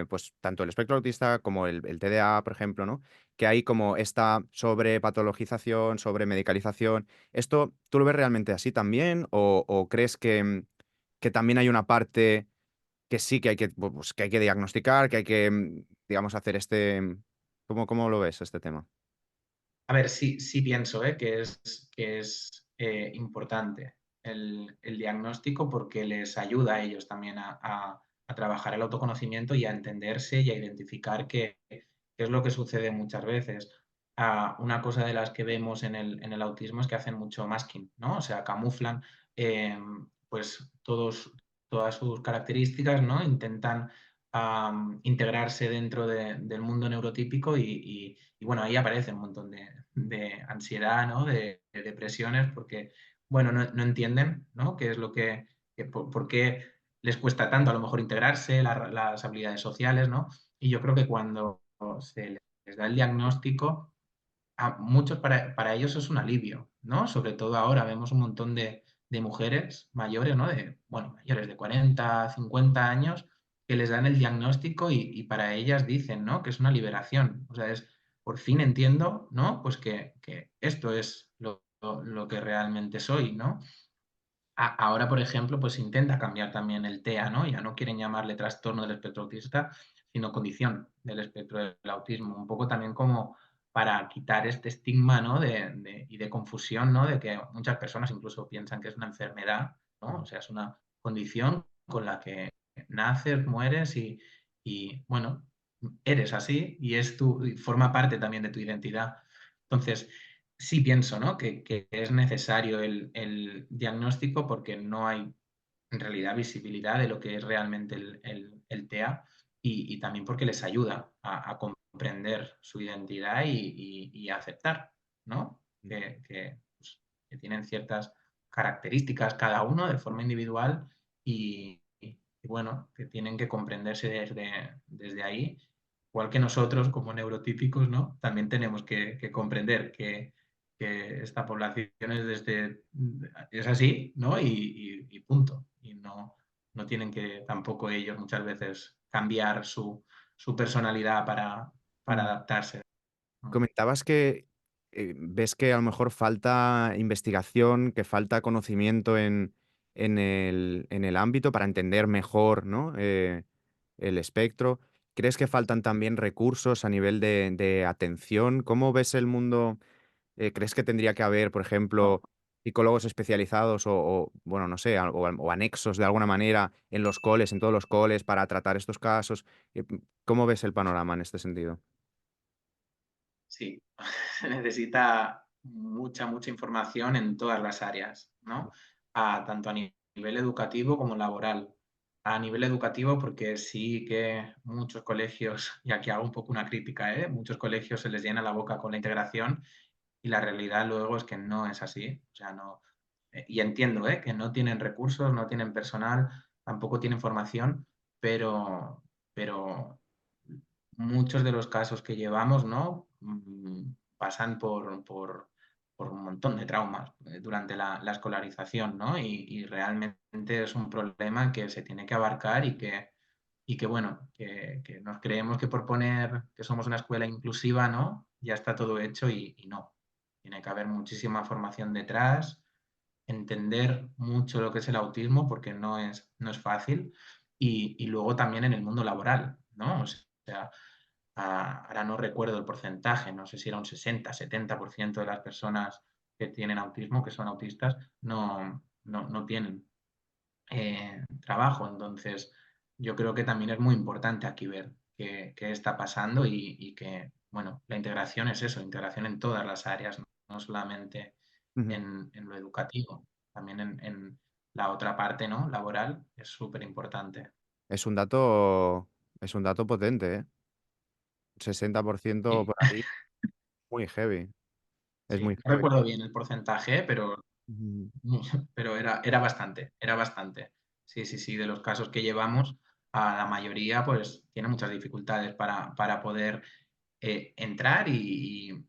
pues tanto el espectro autista como el TDA, por ejemplo, ¿no? Que hay como esta sobrepatologización, sobremedicalización. ¿Esto tú lo ves realmente así también? ¿O crees que también hay una parte que sí que hay que, pues, que hay que diagnosticar, que hay que, digamos, hacer ¿cómo lo ves este tema? A ver, sí, sí pienso que es importante el diagnóstico porque les ayuda a ellos también a trabajar el autoconocimiento y a entenderse y a identificar qué es lo que sucede muchas veces. Una cosa de las que vemos en el autismo es que hacen mucho masking, ¿no? O sea, camuflan eh, pues todas sus características, ¿no? Intentan integrarse dentro del mundo neurotípico y, bueno, ahí aparece un montón de ansiedad, ¿no? De depresiones, porque, bueno, no entienden, ¿no? Qué es lo por qué les cuesta tanto a lo mejor integrarse, las habilidades sociales, ¿no? Y yo creo que cuando se les da el diagnóstico, a muchos para ellos es un alivio, ¿no? Sobre todo ahora vemos un montón de mujeres mayores, ¿no? Bueno, mayores de 40, 50 años, que les dan el diagnóstico y para ellas dicen, ¿no? Que es una liberación. O sea, por fin entiendo, ¿no? Pues que esto es lo que realmente soy, ¿no? Ahora, por ejemplo, pues intenta cambiar también el TEA, ¿no? Ya no quieren llamarle trastorno del espectro autista, sino condición del espectro del autismo. Un poco también como para quitar este estigma, ¿no? Y de confusión, ¿no? De que muchas personas incluso piensan que es una enfermedad, ¿no? O sea, es una condición con la que naces, mueres bueno, eres así y forma parte también de tu identidad. Entonces, sí pienso, ¿no? Que es necesario el diagnóstico porque no hay en realidad visibilidad de lo que es realmente el TEA y también porque les ayuda a comprender su identidad y a aceptar, ¿no? Que tienen ciertas características cada uno de forma individual y bueno, que tienen que comprenderse desde ahí, igual que nosotros como neurotípicos, ¿no? También tenemos que comprender que esta población es así, ¿no? Y punto. Y no tienen que tampoco ellos muchas veces cambiar su personalidad para Mm. adaptarse. Comentabas que ves que a lo mejor falta investigación, que falta conocimiento en el ámbito para entender mejor, ¿no? El espectro. ¿Crees que faltan también recursos a nivel de atención? ¿Cómo ves el mundo? ¿Crees que tendría que haber, por ejemplo, psicólogos especializados bueno, no sé, o anexos de alguna manera en los coles, en todos los coles, para tratar estos casos? ¿Cómo ves el panorama en este sentido? Sí, se necesita mucha información en todas las áreas, ¿no? Tanto a nivel educativo como laboral. A nivel educativo, porque sí que muchos colegios, y aquí hago un poco una crítica, ¿eh? Muchos colegios se les llena la boca con la integración y la realidad luego es que no es así. O sea, no, y entiendo, ¿eh? Que no tienen recursos, no tienen personal, tampoco tienen formación, pero muchos de los casos que llevamos, ¿no? Pasan por un montón de traumas durante la escolarización, ¿no? Y realmente es un problema que se tiene que abarcar y que bueno, que nos creemos que por poner que somos una escuela inclusiva, ¿no? Ya está todo hecho y no. Tiene que haber muchísima formación detrás, entender mucho lo que es el autismo, porque no es fácil, y luego también en el mundo laboral, ¿no? O sea, ahora no recuerdo el porcentaje, no sé si era un 60-70% de las personas que tienen autismo, que son autistas, no tienen trabajo. Entonces, yo creo que también es muy importante aquí ver qué está pasando y que, bueno, la integración es eso, integración en todas las áreas, no solamente Ujú. en lo educativo, también en la otra parte, ¿no? Laboral, es súper importante. Es un dato es un dato potente, ¿eh? 60% Sí, por ahí, muy heavy, es sí, muy no heavy. recuerdo bien el porcentaje, pero Ujú. Pero era bastante, era bastante. Sí, sí, sí, de los casos que llevamos, a la mayoría pues tiene muchas dificultades para poder entrar y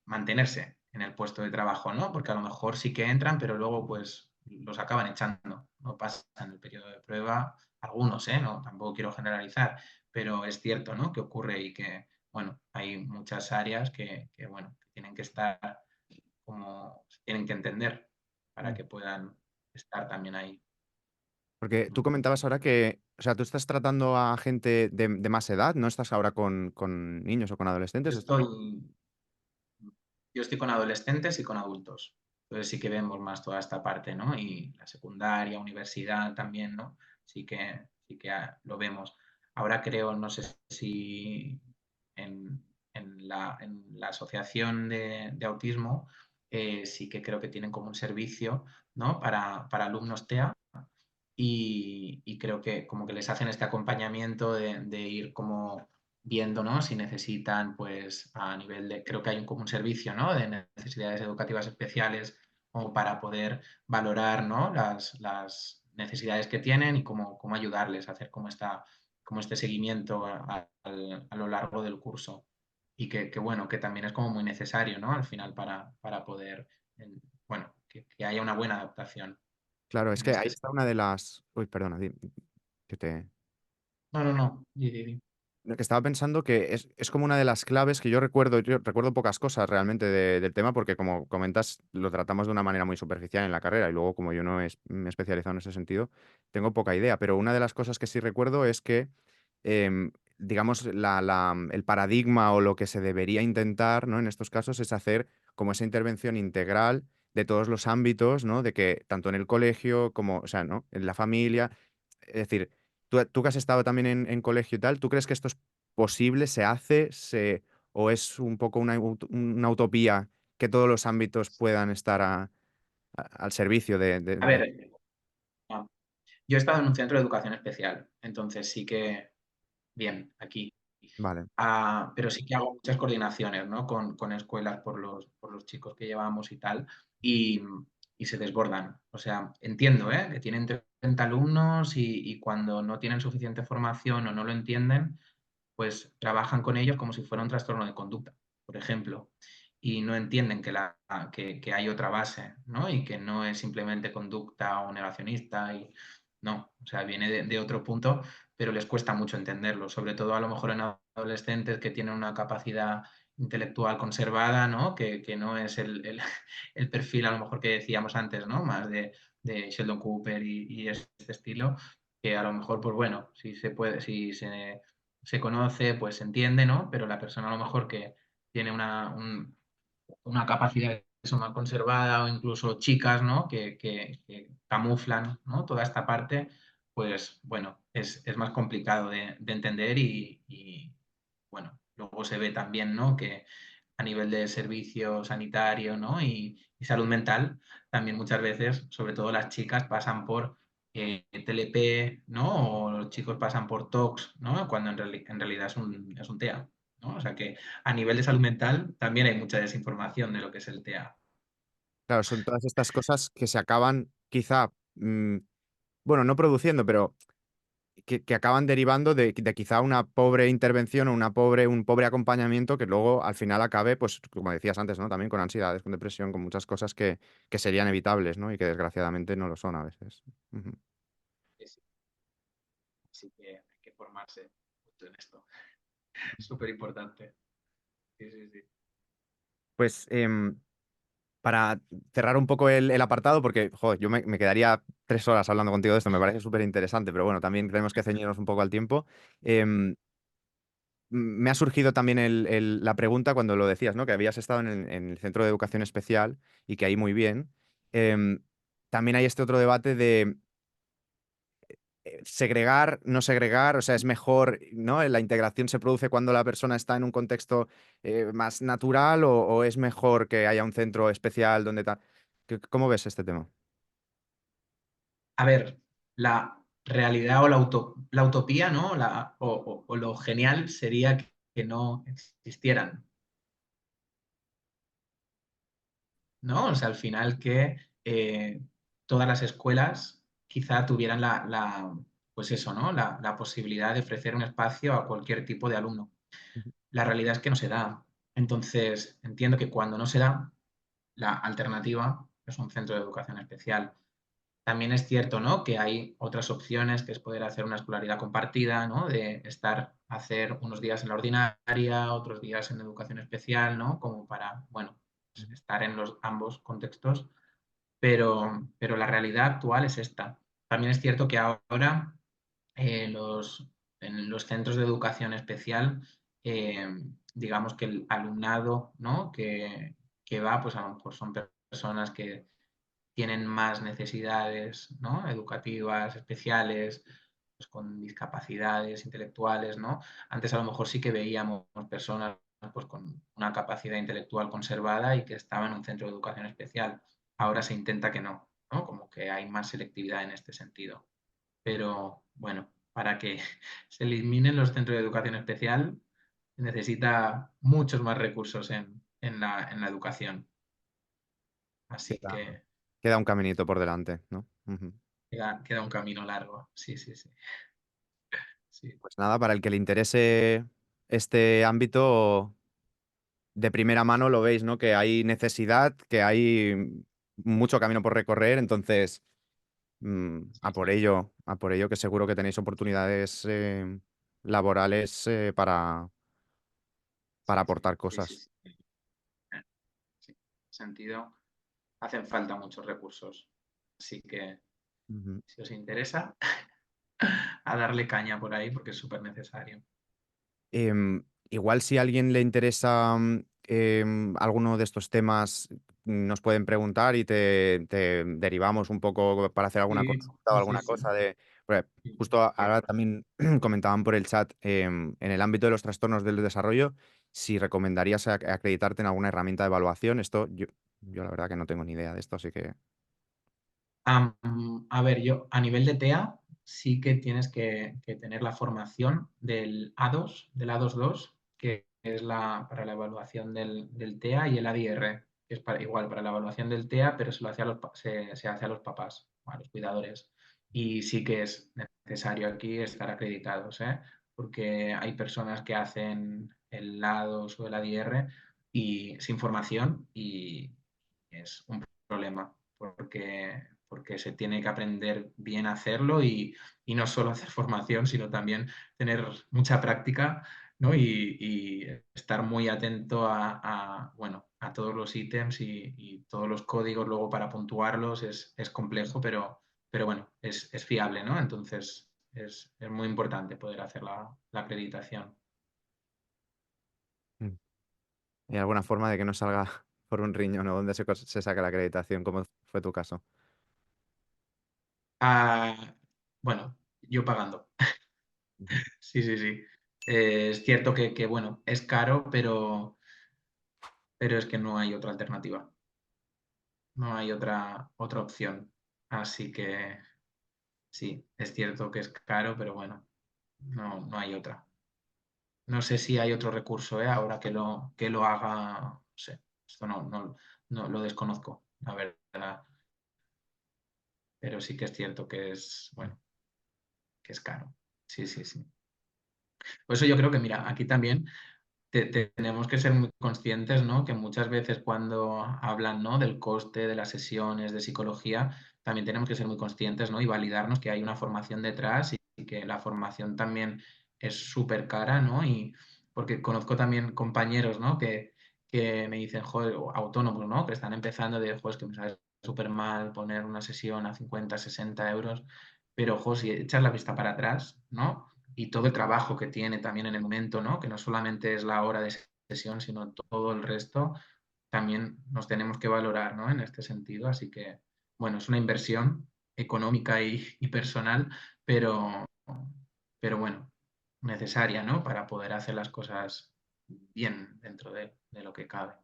mantenerse en el puesto de trabajo, ¿no? Porque a lo mejor sí que entran, pero luego pues los acaban echando, no pasan el periodo de prueba, algunos, ¿eh? No, tampoco quiero generalizar, pero es cierto, ¿no? Que ocurre y que, bueno, hay muchas áreas que bueno, que tienen que estar como, tienen que entender para Mm. que puedan estar también ahí. Porque tú comentabas ahora que, o sea, tú estás tratando a gente de más edad, no estás ahora con niños o con Yo adolescentes. estoy, yo estoy con adolescentes y con adultos. Entonces sí que vemos más toda esta parte, ¿no? Y la secundaria, universidad también, ¿no? Sí que lo vemos. Ahora creo, no sé si en la asociación de autismo sí que creo que tienen como un servicio, ¿no? Para alumnos TEA y creo que como que les hacen este acompañamiento de ir como viendo, ¿no? Si necesitan, pues a nivel de, creo que hay como un servicio, ¿no? De necesidades educativas especiales como para poder valorar, ¿no? Las necesidades que tienen y cómo ayudarles a hacer como este seguimiento a lo largo del curso. Y que, bueno, que también es como muy necesario, ¿no? Al final para poder, bueno, que haya una buena adaptación Claro, es en que ahí este está una de las. Uy, perdona, que te. No, no, no. Di. Lo que estaba pensando que es como una de las claves que yo recuerdo pocas cosas realmente del tema, porque como comentas, lo tratamos de una manera muy superficial en la carrera, y luego como yo no me he especializado en ese sentido, tengo poca idea. Pero una de las cosas que sí recuerdo es que, digamos, el paradigma o lo que se debería intentar, ¿no? En estos casos es hacer como esa intervención integral de todos los ámbitos, ¿no? De que tanto en el colegio como, o sea, ¿no? En la familia. Es decir, tú que has estado también en colegio y tal, ¿tú crees que esto es posible, se hace, o es un poco una utopía que todos los ámbitos puedan estar al servicio A ver, no. Yo he estado en un centro de educación especial, entonces sí que, bien, aquí. Vale. Pero sí que hago muchas coordinaciones, ¿no? Con escuelas por los chicos que llevamos y tal, y, y se desbordan. O sea, entiendo, ¿eh? Que tienen 30 alumnos y cuando no tienen suficiente formación o no lo entienden, pues trabajan con ellos como si fuera un trastorno de conducta, por ejemplo, y no entienden que hay otra base, ¿no? Y que no es simplemente conducta o negacionista, y no, o sea, viene de otro punto, pero les cuesta mucho entenderlo, sobre todo a lo mejor en adolescentes que tienen una capacidad intelectual conservada, ¿no? Que no es el perfil a lo mejor que decíamos antes, ¿no? Más de Sheldon Cooper y este estilo, que a lo mejor, pues bueno, si se puede, si se conoce, pues se entiende, ¿no? Pero la persona a lo mejor que tiene una capacidad eso, más conservada o incluso chicas, ¿no? Que camuflan, ¿no? Toda esta parte, pues bueno, es más complicado de entender y, bueno, luego se ve también, ¿no? Que a nivel de servicio sanitario, ¿no? Y salud mental, también muchas veces, sobre todo las chicas, pasan por TLP, ¿no? O los chicos pasan por TOCs, ¿no? Cuando en realidad es un TEA, ¿no? O sea que a nivel de salud mental también hay mucha desinformación de lo que es el TEA. Claro, son todas estas cosas que se acaban quizá, bueno, no produciendo, pero que acaban derivando de quizá una pobre intervención o un pobre acompañamiento que luego al final acabe, pues como decías antes, ¿no? También con ansiedades, con depresión, con muchas cosas que serían evitables, ¿no? Y que desgraciadamente no lo son a veces. Ujú. Sí, así que hay que formarse justo en esto. Súper importante. Sí, sí, sí. Pues para cerrar un poco el apartado, porque joder, yo me quedaría 3 horas hablando contigo de esto, me parece súper interesante, pero bueno, también tenemos que ceñirnos un poco al tiempo. Em, Me ha surgido también la pregunta cuando lo decías, ¿no? Que habías estado en el centro de educación especial y que ahí muy bien. Em, También hay este otro debate de segregar, no segregar, o sea, es mejor, ¿no? La integración se produce cuando la persona está en un contexto más natural o es mejor que haya un centro especial donde tal. ¿Cómo ves este tema? A ver, la realidad o la utopía, ¿no? O lo genial sería que no existieran, ¿no? O sea, al final que todas las escuelas quizá tuvieran pues eso, ¿no? La posibilidad de ofrecer un espacio a cualquier tipo de alumno. Ujú. La realidad es que no se da. Entonces, entiendo que cuando no se da, la alternativa es un centro de educación especial. También es cierto, ¿no? Que hay otras opciones, que es poder hacer una escolaridad compartida, ¿no? De hacer unos días en la ordinaria, otros días en educación especial, ¿no? Como para, bueno, pues, estar en los ambos contextos, pero la realidad actual es esta. También es cierto que ahora en los centros de educación especial, eh, digamos que el alumnado, ¿no? que va, pues a lo mejor son personas que tienen más necesidades, ¿no? educativas, especiales, pues con discapacidades intelectuales, ¿no? Antes a lo mejor sí que veíamos personas pues, con una capacidad intelectual conservada y que estaban en un centro de educación especial. Ahora se intenta que no, ¿no? Como que hay más selectividad en este sentido. Pero bueno, para que se eliminen los centros de educación especial se necesita muchos más recursos en la educación. Así Queda, que queda un caminito por delante, ¿no? Ujú. queda un camino largo. Sí, sí, sí. Sí, Pues nada, para el que le interese este ámbito, de primera mano lo veis, ¿no? Que hay necesidad, que hay mucho camino por recorrer, entonces sí, sí, a por ello que seguro que tenéis oportunidades laborales para sí, sí, aportar sí, sí, cosas. sí. Sí. En ese sentido, hacen falta muchos recursos. Así que Ujú. si os interesa, a darle caña por ahí porque es súper necesario. Igual si a alguien le interesa alguno de estos temas, nos pueden preguntar y te derivamos un poco para hacer alguna Sí, consulta o sí, sí, alguna sí. cosa de... porque Sí, justo cualquier ahora cosa. también comentaban por el chat, en el ámbito de los trastornos del desarrollo, si recomendarías acreditarte en alguna herramienta de evaluación. Esto yo la verdad que no tengo ni idea de esto, así que... A ver, yo a nivel de TEA sí que tienes que tener la formación del A2, del A22, que es para la evaluación del TEA, y el ADR, que es igual para la evaluación del TEA, pero se hace a los papás, a los cuidadores. Y sí que es necesario aquí estar acreditados, ¿eh? Porque hay personas que hacen el A2 o el ADR y sin formación y es un problema porque se tiene que aprender bien a hacerlo y no solo hacer formación, sino también tener mucha práctica, ¿no? Y estar muy atento bueno, a todos los ítems y todos los códigos luego para puntuarlos es complejo, pero bueno, es fiable, ¿no? Entonces es muy importante poder hacer la acreditación. mm, ¿Hay alguna forma de que no salga por un riñón o donde se saca la acreditación, como fue tu caso? Ah, bueno, yo pagando. Ujú. Sí, sí, sí. Es cierto bueno, es caro, pero es que no hay otra alternativa. No hay otra opción. Así que sí, es cierto que es caro, pero bueno, no hay otra. No sé si hay otro recurso, ¿eh? Ahora que lo haga, no sé. Esto no lo desconozco, la verdad. Pero sí que es cierto que bueno, que es caro. Sí, sí, sí. Por eso yo creo que, mira, aquí también tenemos que ser muy conscientes, ¿no? Que muchas veces cuando hablan, ¿no? del coste de las sesiones de psicología, también tenemos que ser muy conscientes, ¿no? Y validarnos que hay una formación detrás y que la formación también es súper cara, ¿no? Y porque conozco también compañeros, ¿no? Que me dicen, joder, o autónomos, ¿no? Que están empezando de, joder, es que me sale súper mal poner una sesión a 50, 60 euros, pero, joder, si echas la vista para atrás, ¿no? Y todo el trabajo que tiene también en el momento, ¿no? Que no solamente es la hora de sesión, sino todo el resto, también nos tenemos que valorar, ¿no? En este sentido. Así que, bueno, es una inversión económica y personal, pero, pero bueno, necesaria, ¿no? Para poder hacer las cosas bien dentro de lo que cabe.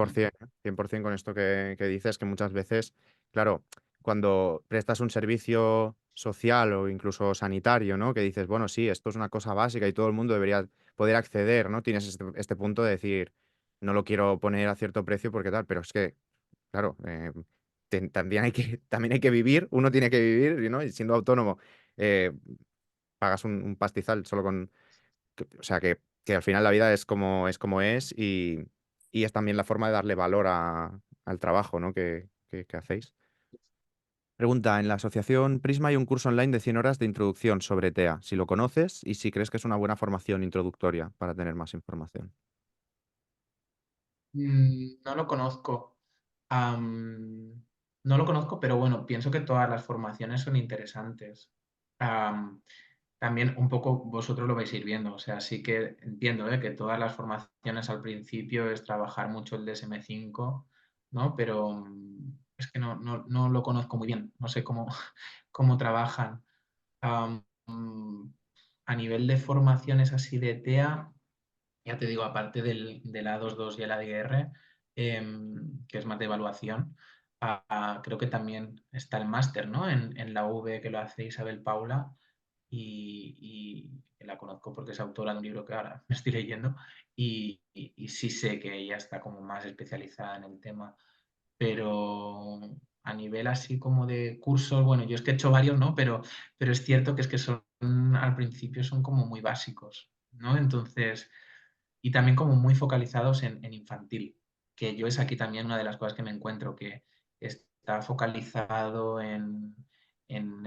Mm. 100%, 100% con esto que dices, que muchas veces, claro, cuando prestas un servicio social o incluso sanitario, ¿no? Que dices, bueno, sí, esto es una cosa básica y todo el mundo debería poder acceder, ¿no? Tienes este punto de decir, no lo quiero poner a cierto precio porque tal, pero es que, claro, también también hay que vivir, uno tiene que vivir, ¿no? Y siendo autónomo, eh, pagas un pastizal solo con, o sea, que al final la vida es como es y es también la forma de darle valor al trabajo, ¿no? que hacéis. Pregunta, en la asociación Prisma hay un curso online de 100 horas de introducción sobre TEA, si lo conoces y si crees que es una buena formación introductoria para tener más información. No lo conozco. No lo conozco, pero bueno, pienso que todas las formaciones son interesantes. Am, También un poco vosotros lo vais a ir viendo, o sea, sí que entiendo, que todas las formaciones al principio es trabajar mucho el DSM-5, ¿no? Pero es que no lo conozco muy bien, no sé cómo, cómo trabajan. Am, mm, a nivel de formaciones así de TEA, ya te digo, aparte del A22 y el ADR, que es más de evaluación, creo que también está el máster, ¿no? En la UV que lo hace Isabel Paula y la conozco porque es autora de un libro que ahora me estoy leyendo y sí sé que ella está como más especializada en el tema, pero a nivel así como de cursos, bueno, yo es que he hecho varios, ¿no? Pero es cierto que es que son, al principio son como muy básicos, ¿no? Entonces, y también como muy focalizados en infantil, que yo es aquí también una de las cosas que me encuentro, que está focalizado en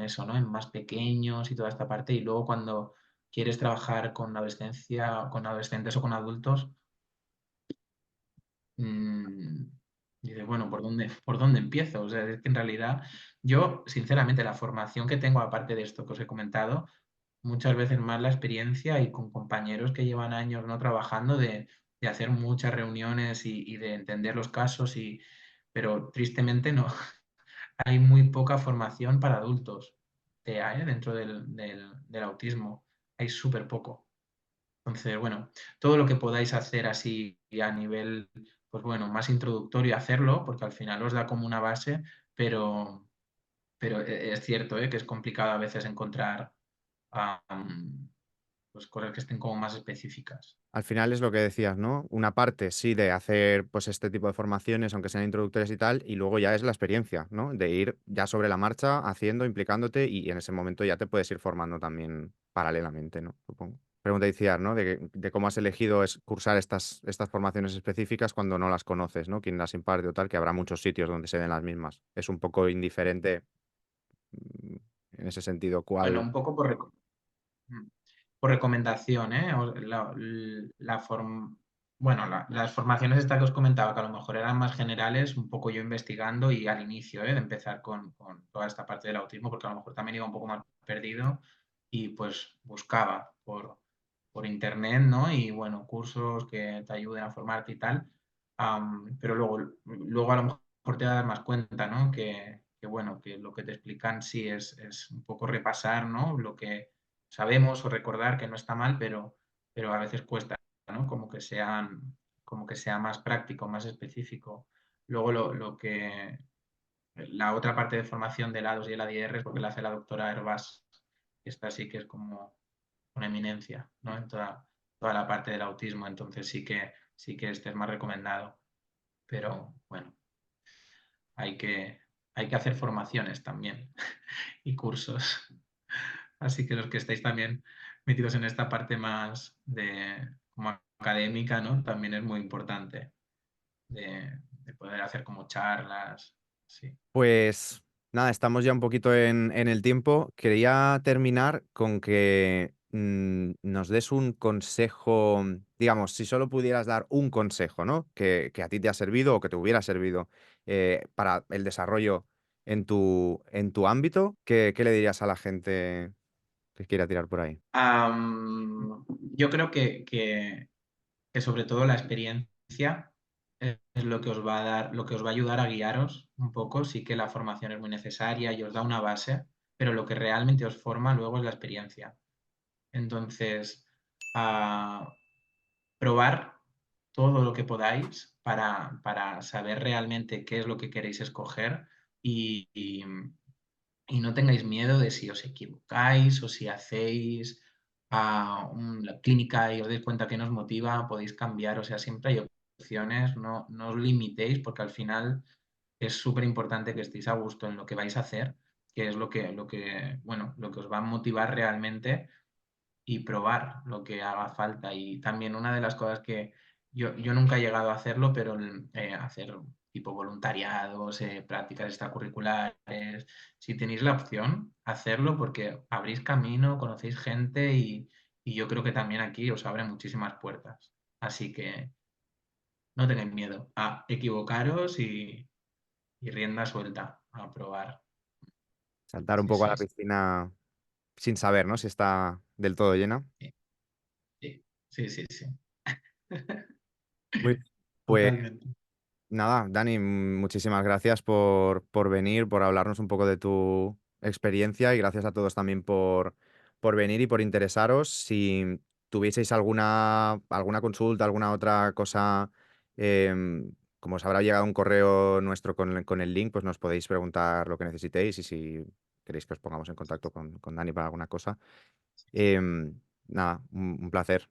eso, ¿no? En más pequeños y toda esta parte, y luego cuando quieres trabajar con adolescencia, con adolescentes o con adultos, mmm, dices, bueno, por dónde empiezo? O sea, es que en realidad yo, sinceramente, la formación que tengo, aparte de esto que os he comentado, muchas veces más la experiencia y con compañeros que llevan años no trabajando de hacer muchas reuniones y de entender los casos, pero tristemente no, hay muy poca formación para adultos TEA, dentro del autismo, hay súper poco. Entonces, bueno, todo lo que podáis hacer así a nivel, pues bueno, más introductorio, hacerlo, porque al final os da como una base, pero, pero es cierto, que es complicado a veces encontrar pues cosas que estén como más específicas. Al final es lo que decías, ¿no? Una parte sí de hacer pues este tipo de formaciones, aunque sean introductorias y tal, y luego ya es la experiencia, ¿no? De ir ya sobre la marcha, haciendo, implicándote y en ese momento ya te puedes ir formando también paralelamente, ¿no? Supongo. Pregunta inicial, ¿no? De cómo has elegido es cursar estas formaciones específicas cuando no las conoces, ¿no? Quién las imparte o tal, que habrá muchos sitios donde se den las mismas. Es un poco indiferente mm, en ese sentido Bueno, cuál. un poco por recomendación, ¿eh? Bueno, las formaciones estas que os comentaba, que a lo mejor eran más generales, un poco yo investigando y al inicio, de empezar con toda esta parte del autismo, porque a lo mejor también iba un poco más perdido y pues buscaba por internet, ¿no? Y bueno, cursos que te ayuden a formarte y tal. Pero luego a lo mejor te das más cuenta, ¿no? Que bueno, que lo que te explican sí es un poco repasar, ¿no? Lo que sabemos o recordar que no está mal, pero a veces cuesta, ¿no? Como que sea más práctico, más específico. Luego la otra parte de formación de lados y el ADR es porque la hace la doctora Herbás, que esta sí que es como una eminencia, ¿no? En toda la parte del autismo, entonces sí que este es más recomendado. Pero bueno, hay que, hay que hacer formaciones también y cursos. Así que los que estáis también metidos en esta parte más de como académica, ¿no? También es muy importante de poder hacer como charlas, sí. Pues nada, estamos ya un poquito en el tiempo. Quería terminar con que nos des un consejo, digamos, si solo pudieras dar un consejo, ¿no? Que a ti te ha servido o que te hubiera servido para el desarrollo en tu ámbito, ¿qué le dirías a la gente que quiera tirar por ahí? Yo creo que sobre todo la experiencia es lo que os va a dar, lo que os va a ayudar a guiaros un poco. Sí que la formación es muy necesaria y os da una base, pero lo que realmente os forma luego es la experiencia. Entonces, a probar todo lo que podáis para saber realmente qué es lo que queréis escoger y no tengáis miedo de si os equivocáis o si hacéis la clínica y os dais cuenta que nos motiva, podéis cambiar. O sea, siempre hay opciones, no os limitéis porque al final es súper importante que estéis a gusto en lo que vais a hacer, que es bueno, lo que os va a motivar realmente y probar lo que haga falta. Y también una de las cosas que yo nunca he llegado a hacerlo, pero hacer tipo voluntariados, prácticas extracurriculares. Si tenéis la opción, hacerlo porque abrís camino, conocéis gente y yo creo que también aquí os abre muchísimas puertas. Así que no tengáis miedo a equivocaros y rienda suelta a probar. Saltar un Sí, poco a la sí, sí, piscina sin saber, ¿no? Si está del todo llena. sí, sí, sí, sí. Muy bien. Pues Totalmente. nada, Dani, muchísimas gracias por venir, por hablarnos un poco de tu experiencia y gracias a todos también por venir y por interesaros. Si tuvieseis alguna consulta, alguna otra cosa, como os habrá llegado un correo nuestro con el link, pues nos podéis preguntar lo que necesitéis y si queréis que os pongamos en contacto con Dani para alguna cosa. Nada, un placer.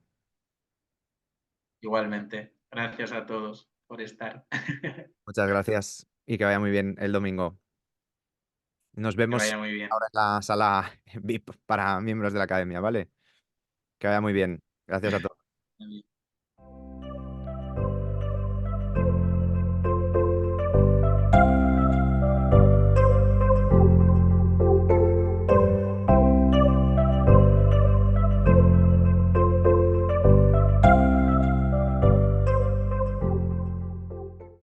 Igualmente. Gracias a todos por estar. Muchas gracias y que vaya muy bien el domingo. Nos Que vemos vaya muy bien. ahora en la sala VIP para miembros de la academia, ¿vale? Que vaya muy bien. Gracias a todos.